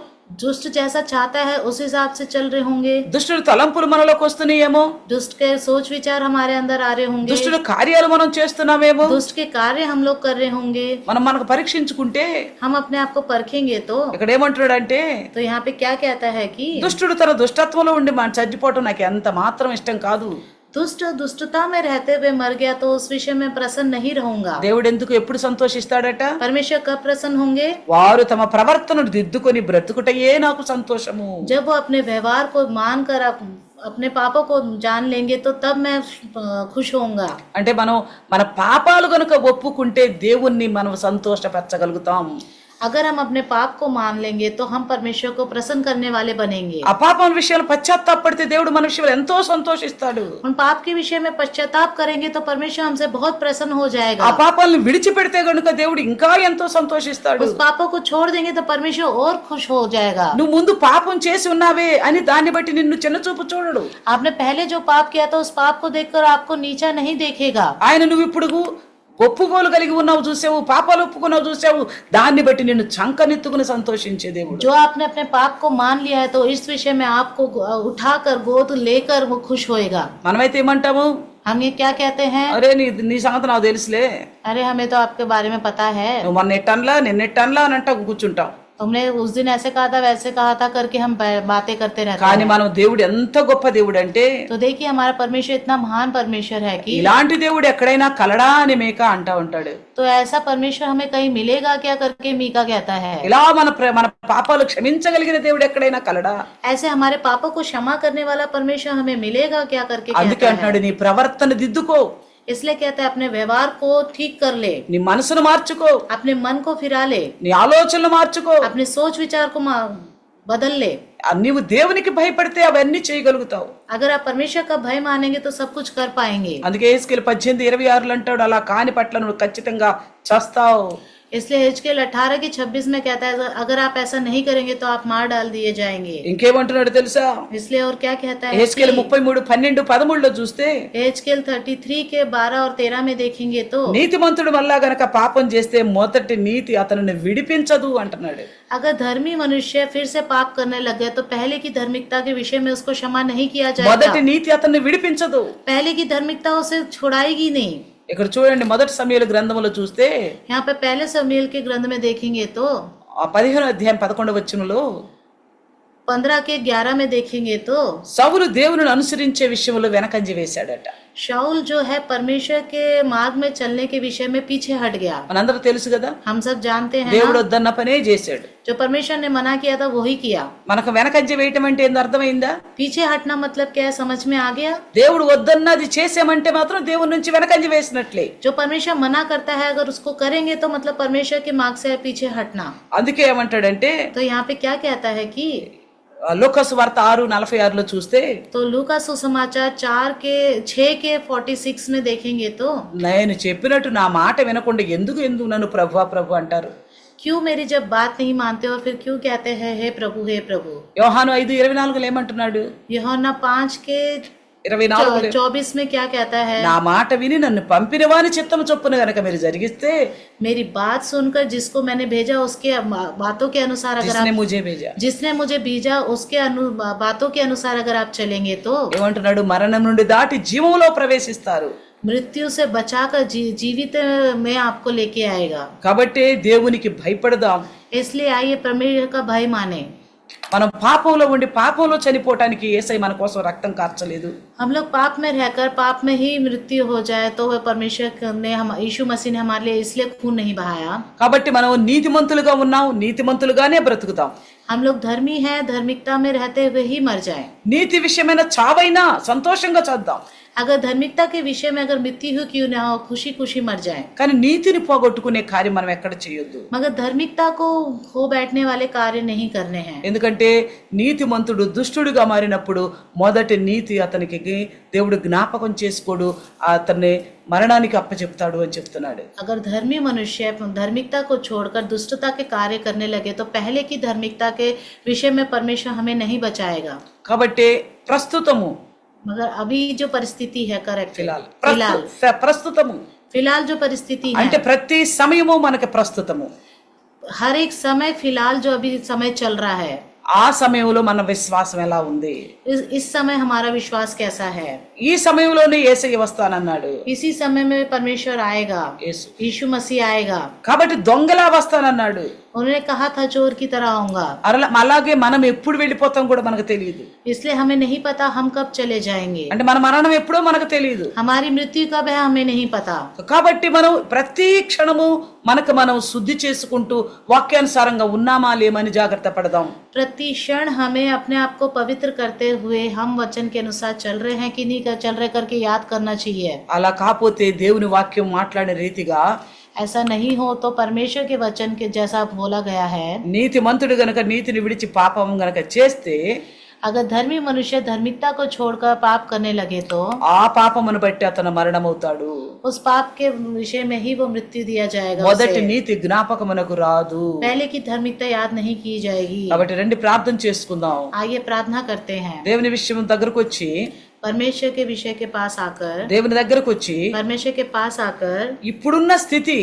दुष्ट जैसा चाहता है उस हिसाब से चल रहे होंगे। దుష్టుడి తలంపులు మనలోకి వస్తున్నాయేమో, दुष्ट के सोच विचार हमारे अंदर आ रहे होंगे। దుష్టుడి కార్యాలు మనం చేస్తున్నామేమో. दुष्ट के कार्य हम लोग कर रहे होंगे। మనం మనకు పరీక్షించుకుంటే हम अपने आप को परखेंगे तो ఇక్కడ ఏమంటున్నాడంటే, तो यहाँ पे क्या कहता है कि దుష్టుడు తన దుష్టత్వంలో ఉండి మన చచ్చిపోవటం నాకు ఎంత మాత్రం ఇష్టం కాదు. दुष्ट दुष्टता में रहते हुए मर गया तो उस विषय में प्रसन्न नहीं रहूंगा। దేవుడు ఎందుకు ఎప్పుడు సంతోషిస్తాడట? परमेश्वर कब प्रसन्न होंगे? వారు తమ ప్రవర్తనను దిద్దుకొని బ్రతుకుటయే నాకు సంతోషము. जब वो अपने व्यवहार को मान कर अपने पापों को जान लेंगे तो तब मैं खुश होऊंगा। అంటే మనం మన పాపాలు గనుక ఒప్పుకుంటే దేవుణ్ణి మనం సంతోషపరచగలుగుతాం. अगर हम अपने पाप को मान लेंगे तो हम परमेश्वर को प्रसन्न करने वाले बनेंगे। అపాపం విషయాలు పశ్చాత్తాపడితే దేవుడు మన విషయంలో ఎంతో సంతోషిస్తాడు. उन पाप के विषय में पश्चाताप करेंगे तो परमेश्वर हमसे बहुत प्रसन्न हो जाएगा। ఆ పాపాలను విడిచిపెడితే గనుక దేవుడు ఇంకా ఎంతో సంతోషిస్తాడు. उस पापों को छोड़ देंगे तो परमेश्वर और खुश हो जाएगा। నువ్వు ముందు పాపం చేసి ఉన్నావే అని దాన్ని బట్టి నిన్ను చిన్న చూపు చూడడు. आपने पहले जो पाप किया था उस पाप को देखकर आपको नीचा नहीं देखेगा। ఆయన నువ్వు ఇప్పుడు ఒప్పుకోలు కలిగి ఉన్నావు చూసావు, పాపాలు ఒప్పుకున్నావు చూసావు, దాన్ని బట్టి నిన్ను చంకనెత్తుకుని సంతోషించే దేవుడు. जो आपने अपने पाप को मान लिया है तो इस विषय में आपको उठाकर गोद लेकर वो खुश होएगा। మనమైతే ఏమంటాము? हम ये क्या कहते हैं? అరే నీ సంగతి నాకు తెలుసులే, अरे हमें तो आपके बारे में पता है, నువ్వు మొన్న ఎట్టన్లా నిన్నెట్టన్లా అని అంటా కూర్చుంటాం. तुमने उस दिन ऐसे कहा था वैसे कहा था करके हम बातें करते रहते కానీ हैं। మనం దేవుడు ఎంత గొప్ప దేవుడు అంటే, तो देखिए हमारा परमेश्वर इतना महान परमेश्वर है कि ఇలాంటి దేవుడు ఎక్కడైనా కలడా అని మేక అంటా ఉంటాడు. तो ऐसा परमेश्वर हमें कहीं मिलेगा क्या करके मीका कहता है। ఇలా మన పాపాలు క్షమించగలిగిన దేవుడు ఎక్కడైనా కలడా? ऐसे हमारे पापों को क्षमा करने वाला परमेश्वर हमें मिलेगा क्या करके అందుకే कहता है। అంటున్నాడు, నీ ప్రవర్తన దిద్దుకో, इसलिए कहता है अपने व्यवहार को ठीक कर ले, నీ మనసును మార్చుకో, अपने मन को फिरा ले, నీ ఆలోచనలు మార్చుకో. अपने सोच विचार को बदल ले। నీవు దేవునికి భయపడితే అవన్నీ చేయగలుగుతావు. अगर आप परमेश्वर का भय मानेंगे तो सब कुछ कर पाएंगे। అందుకే యేసుకేలు 18:26 అంటాడు, అలా కాని పట్ల నువ్వు ఖచ్చితంగా చస్తావు. इसलिए हिजकेल 18 की 26 में कहता है अगर आप ऐसा नहीं करेंगे तो आप मार डाल दिए जाएंगे। ఇంకేమంటున్నాడు తెలుసా? इसलिए और क्या कहता है? యేసుకేలు 33:12-13 చూస్తే, हिजकेल 33 के 12 और 13 में देखेंगे तो నీతిమంతుడు మళ్ళా గనక పాపం చేస్తే మొదటి నీతి అతనిని విడిపించదు అంటున్నాడు. अगर धर्मी मनुष्य फिर से पाप करने लग गए तो पहले की धार्मिकता के विषय में उसको क्षमा नहीं किया जाएगा। మొదటి నీతి అతన్ని విడిపించదు. पहले की धार्मिकता उसे छुड़ाएगी नहीं। ఇక్కడ చూడండి, మొదటి సమూయేలు గ్రంథములో చూస్తే यहाँ पे पहले समूएल के ग्रंथ में देखेंगे तो ఆ 15వ అధ్యాయం 11వ వచనంలో 15 के 11 में देखेंगे तो సౌలు దేవునిని అనుసరించే విషయంలో వెనకంజ వేశాడట. शाऊल जो है परमेश्वर के मार्ग में चलने के विषय में पीछे हट गया। మనందరూ తెలుసు కదా, हम सब जानते हैं దేవుడు ना? వద్దన్న పనే చేశాడు. जो परमेश्वर ने मना किया था वही किया। మనకు వెనకంజ వేయటం అంటే ఏందో అర్థమైందా? पीछे हटना मतलब क्या है, समझ में आ गया? దేవుడు వద్దన్నది చేసామంటే మాత్రం దేవుడి నుంచి వెనకంజ వేసినట్లే. जो परमेश्वर मना करता है अगर उसको करेंगे तो मतलब परमेश्वर के मार्ग से पीछे हटना। అందుకే ఏమంటాడంటే, तो यहाँ पे क्या कहता है कि లూకాసు వార్త 6:46లో చూస్తే, तो लूका सुसमाचार 6 के 46 में देखेंगे तो నేను చెప్పినట్టు నా మాట వినకుండా ఎందుకు నన్ను ప్రభు ప్రభు అంటారు? क्यों मेरी जब बात नहीं मानते हो फिर क्यों कहते हैं हे प्रभु हे प्रभु। యోహాను 5:24లో ఏమంటున్నాడు? यूहन्ना 5 के 24 24 में क्या कहता है, నా మాట విని నన్ను పంపిన వాని చిత్తము చొప్పున గనక మీరు జరిగిస్తే, मेरी बात सुनकर जिसको मैंने भेजा उसके बातों के अनुसार अगर जिसने आप मुझे भेजा, जिसने मुझे भेजा उसके बातों के अनुसार अगर आप चलेंगे तो ఏమంటున్నాడు? మరణం నుండి దాటి జీవములో ప్రవేశిస్తారు. मृत्यु से बचाकर जीवित में आपको लेके आएगा। కాబట్టి దేవునికి భయపడదాం. इसलिए आइए परमेश्वर का भय माने। మనం పాపంలో ఉండి పాపంలో చనిపోవటానికి యేసయ్య మన కోసం రక్తం కార్చలేదు. हम लोग पाप में रहकर पाप में ही मृत्यु हो जाए तो वह परमेश्वर ने हम यीशु मसीह ने हमारे लिए इसलिए खून नहीं बहाया। కాబట్టి మనం నీతిమంతులుగా ఉన్నాం, నీతిమంతులుగానే బ్రతుకుతాం. हम लोग धर्मी हैं, धार्मिकता में रहते हुए ही मर जाएं। నీతి విషయమైన చావైనా సంతోషంగా చద్దాం. अगर धार्मिकता के विषय में अगर मृत्यु हो क्यों ना हो, खुशी खुशी मर जाएं। కానీ నీతిని పోగొట్టుకునే కార్యం మనం ఎక్కడ చేయొద్దు. मगर धार्मिकता को खो बैठने वाले कार्य नहीं करने हैं। ఎందుకంటే నీతిమంతుడు దుష్టుడిగా మారినప్పుడు మొదటి నీతి అతనికి దేవుడు జ్ఞాపకం చేసుకోడు, అతన్ని మరణానికి అప్పచెప్తాడు అని చెప్తున్నాడు. अगर धर्मी मनुष्य धार्मिकता को छोड़कर दुष्टता के कार्य करने लगे तो पहले की धार्मिकता के विषय में परमेश्वर हमें नहीं बचाएगा। కాబట్టి ప్రస్తుతము, मगर अभी जो परिस्थिति है करेक्ट ప్రస్తుతము फिलहाल जो परिस्थिति है, అంటే ప్రతి సమయము మనకి ప్రస్తుతము. हर एक समय फिलहाल जो अभी समय चल रहा है, ఆ సమయంలో మన విశ్వాసం ఎలా ఉంది? इस समय हमारा विश्वास कैसा है? ఈ సమయంలోనే యేసయ్య వస్తానన్నాడు. इसी समय में परमेश्वर आएगा, యేసు. यीशु मसीह आएगा। కాబట్టి దొంగలా వస్తానన్నాడు. उन्होंने कहा था चोर की तरह आऊंगा। అలాగే మనం ఎప్పుడు వెళ్ళిపోతాం కూడా మనకు తెలియదు. इसलिए हमें नहीं पता हम कब चले जाएंगे। అంటే మన మరణం ఎప్పుడో మనకు తెలియదు. हमारी मृत्यु कब है हमें नहीं पता। కాబట్టి మనం ప్రతి క్షణము మనం శుద్ధి చేసుకుంటూ వాక్యానుసారంగా ఉన్నామా లేమని జాగ్రత్త పడదాం. प्रति क्षण हमें अपने आप को पवित्र करते हुए हम वचन के अनुसार चल रहे हैं कि नहीं चल रहे करके याद करना चाहिए। అలా కాకపోతే దేవుని వాక్యం మాట్లాడే రీతిగా ऐसा नहीं हो तो परमेश्वर के वचन के जैसा बोला गया है, నీతిమంతుడు గనక నీతిని విడిచి పాపం గనక చేస్తే, अगर धर्मी मनुष्य धार्मिकता को छोड़कर पाप करने लगे तो ఆ పాపమును బట్టి అతను మరణమవుతాడు. उस पाप के विषय में ही वो मृत्यु दिया जाएगा। మొదటి उसे నీతి జ్ఞాపకమునకు రాదు. पहले की धार्मिकता याद नहीं की जाएगी। కాబట్టి రండి ప్రార్థన చేసుకుందాం. आइए प्रार्थना करते हैं। దేవుని విషయం దగ్గరకు వచ్చి, परमेश्वर के विषय के पास आकर దేవుని దగ్గరకు వచ్చి परमेश्वर के पास आकर ఇప్పుడున్న స్థితి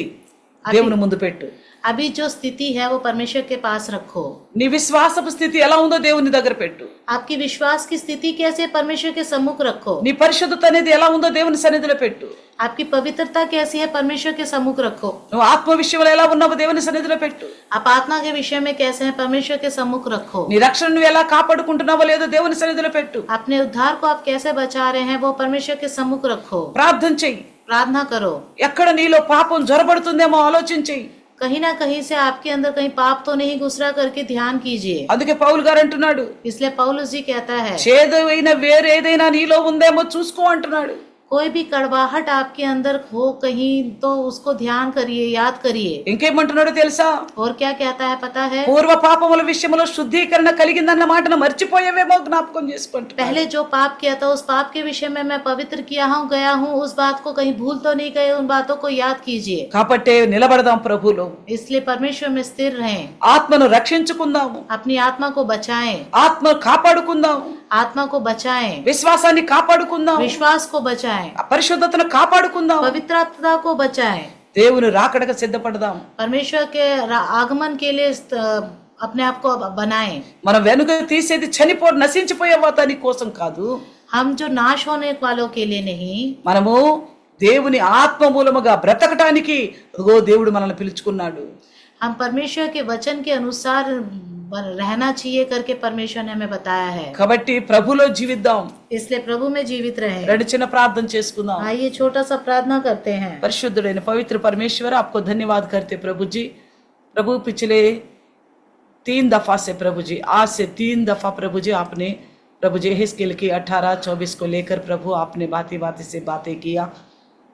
దేవుని ముందు పెట్టు. अभी जो स्थिति है वो परमेश्वर के पास रखो। నీ విశ్వాసపు స్థితి ఎలా ఉందో దేవుని దగ్గర పెట్టు. आपकी विश्वास की स्थिति कैसे परमेश्वर के सम्मुख रखो। నీ పరిశుద్ధత అనేది ఎలా ఉందో దేవుని సన్నిధిలో పెట్టు. आपकी पवित्रता कैसी है परमेश्वर के सम्मुख रखो। నువ్వు ఆత్మ విషయంలో ఎలా ఉన్నావో దేవుని సన్నిధిలో పెట్టు. आप आत्मा के विषय में कैसे हैं परमेश्वर के सम्मुख रखो। నీ రక్షణ నువ్వు ఎలా కాపాడుకుంటున్నావో లేదో దేవుని సన్నిధిలో పెట్టు. अपने उद्धार को आप कैसे बचा रहे हैं वो परमेश्वर के सम्मुख रखो। ప్రార్థన చెయ్యి. प्रार्थना करो। ఎక్కడ నీలో పాపం జొరబడుతుందేమో ఆలోచించేయి. कहीं ना कहीं से आपके अंदर कहीं पाप तो नहीं घुसरा करके ध्यान कीजिए। అందుకే పౌలు గారు అంటున్నాడు, इसलिए पौलुस जी कहता है చేదైన వేరేదైనా నీలో ఉందేమో చూసుకో అంటున్నాడు. कोई भी कड़वाहट आपके अंदर हो कहीं तो उसको ध्यान करिए, याद करिए। ఇంకేమంటున్నాడో తెలుసా? और क्या कहता है पता है? పూర్వ పాపముల విషయంలో శుద్ధీకరణ కలిగిందన్న మాటను మర్చిపోయేవేమో జ్ఞాపకం చేసుకుంటూ, पहले जो पाप किया था उस पाप के विषय में मैं पवित्र किया हूँ गया हूँ, उस बात को कहीं भूल तो नहीं गए, उन बातों को याद कीजिए। కాబట్టి నిలబడదాం ప్రభువులో. इसलिए परमेश्वर में स्थिर रहें, ఆత్మను రక్షించుకుందాము, अपनी आत्मा को बचाएं, ఆత్మ కాపాడుకుందాం, आत्मा को बचाएं, విశ్వాసాన్ని కాపాడుకుందాం, विश्वास को बचाएं, పరిశుద్ధతను కాపాడుకుందాం, पवित्रता को बचाएं। దేవుని రాకడకు సిద్ధపడదాం. परमेश्वर के आगमन के लिए अपने आप को बनाएं। మనం వెనుక తీసేది నశించిపోయే వాతాని కోసం కాదు, हम जो नाश होने वालों के लिए नहीं, మనము దేవుని ఆత్మ మూలముగా బ్రతకటానికి అదిగో దేవుడు మనల్ని పిలుచుకున్నాడు. हम परमेश्वर के वचन के अनुसार रहना चाहिए करके परमेश्वर ने हमें बताया है। కాబట్టి ప్రభులో జీవిద్దాం. इसलिए प्रभु में जीवित रहे। రెండు చిన్న ప్రార్థన చేసుకుందాం. आइए छोटा सा प्रार्थना करते हैं। परिशुद्धुडैన पवित्र परमेश्वर, आपको धन्यवाद करते प्रभु जी। प्रभु पिछले 3 दफा से प्रभु जी, आज से 3 दफा प्रभु जी आपने प्रभु जी हिस्कियल की 18-24 को लेकर प्रभु आपने बातें से बातें किया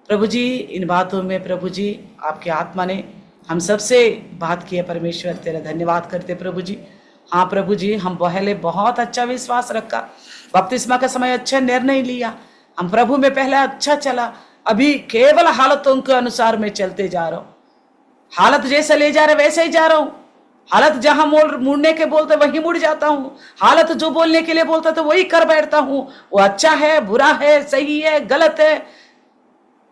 प्रभु जी। इन बातों में प्रभु जी आपकी आत्मा ने हम सबसे बात किया परमेश्वर, तेरा धन्यवाद करते प्रभु जी। हाँ प्रभु जी, हम पहले बहुत अच्छा विश्वास रखा, बपतिस्मा का समय अच्छा निर्णय लिया, हम प्रभु में पहले अच्छा चला, अभी केवल हालतों के अनुसार मैं चलते जा रहा हूँ, हालत जैसा ले जा रहा वैसे ही जा रहा हूँ, हालत जहां मुड़ने के बोलते वही मुड़ जाता हूँ, हालत जो बोलने के लिए बोलता तो वही कर बैठता हूँ। वो अच्छा है, बुरा है, सही है, गलत है,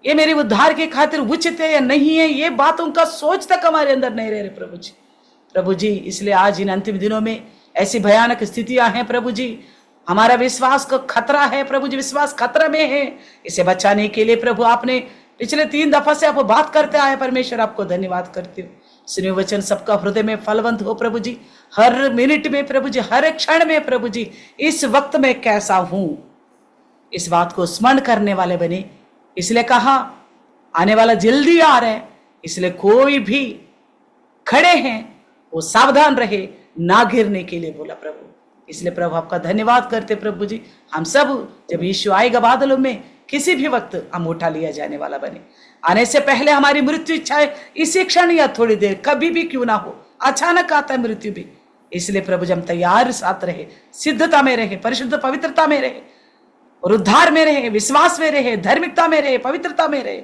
ये मेरे उद्धार के खातिर उचित है या नहीं है, ये बातों का सोच तक हमारे अंदर नहीं रह रहे प्रभु जी। प्रभु जी इसलिए आज इन अंतिम दिनों में ऐसी भयानक स्थितियां हैं प्रभु जी, हमारा विश्वास का खतरा है प्रभु जी, विश्वास खतरा में है। इसे बचाने के लिए प्रभु आपने पिछले 3 दफा से आप बात करते आए परमेश्वर, आपको धन्यवाद करते हो। सुने वचन सबका हृदय में फलवंत हो प्रभु जी, हर मिनट में प्रभु जी, हर क्षण में प्रभु जी, इस वक्त में कैसा हूं इस बात को स्मरण करने वाले बने। इसलिए कहा आने वाला जल्दी आ रहा है, इसलिए कोई भी खड़े हैं वो सावधान रहे ना गिरने के लिए बोला प्रभु। इसलिए प्रभु आपका धन्यवाद करते प्रभु जी। हम सब जब यीशु आएगा बादलों में, किसी भी वक्त हम उठा लिया जाने वाला बने। आने से पहले हमारी मृत्यु इच्छा है इसी क्षण या थोड़ी देर, कभी भी क्यों ना हो, अचानक आता है मृत्यु भी। इसलिए प्रभु जी हम तैयार साथ रहे, सिद्धता में रहे, परिशुद्ध पवित्रता में रहे, और उद्धार में रहे, विश्वास में रहे, धार्मिकता में रहे, पवित्रता में रहे।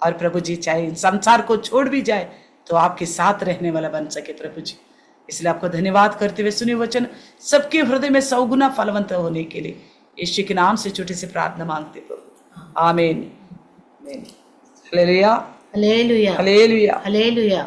और प्रभु जी चाहे संसार को छोड़ भी जाए तो आपके साथ रहने वाला बन सके प्रभु जी। इसलिए आपको धन्यवाद करते हुए सुने वचन सबके हृदय में 100 गुना फलवंत होने के लिए यीशु के नाम से छोटी सी प्रार्थना मांगते प्रभु, आमीन। Hallelujah, hallelujah, hallelujah, hallelujah.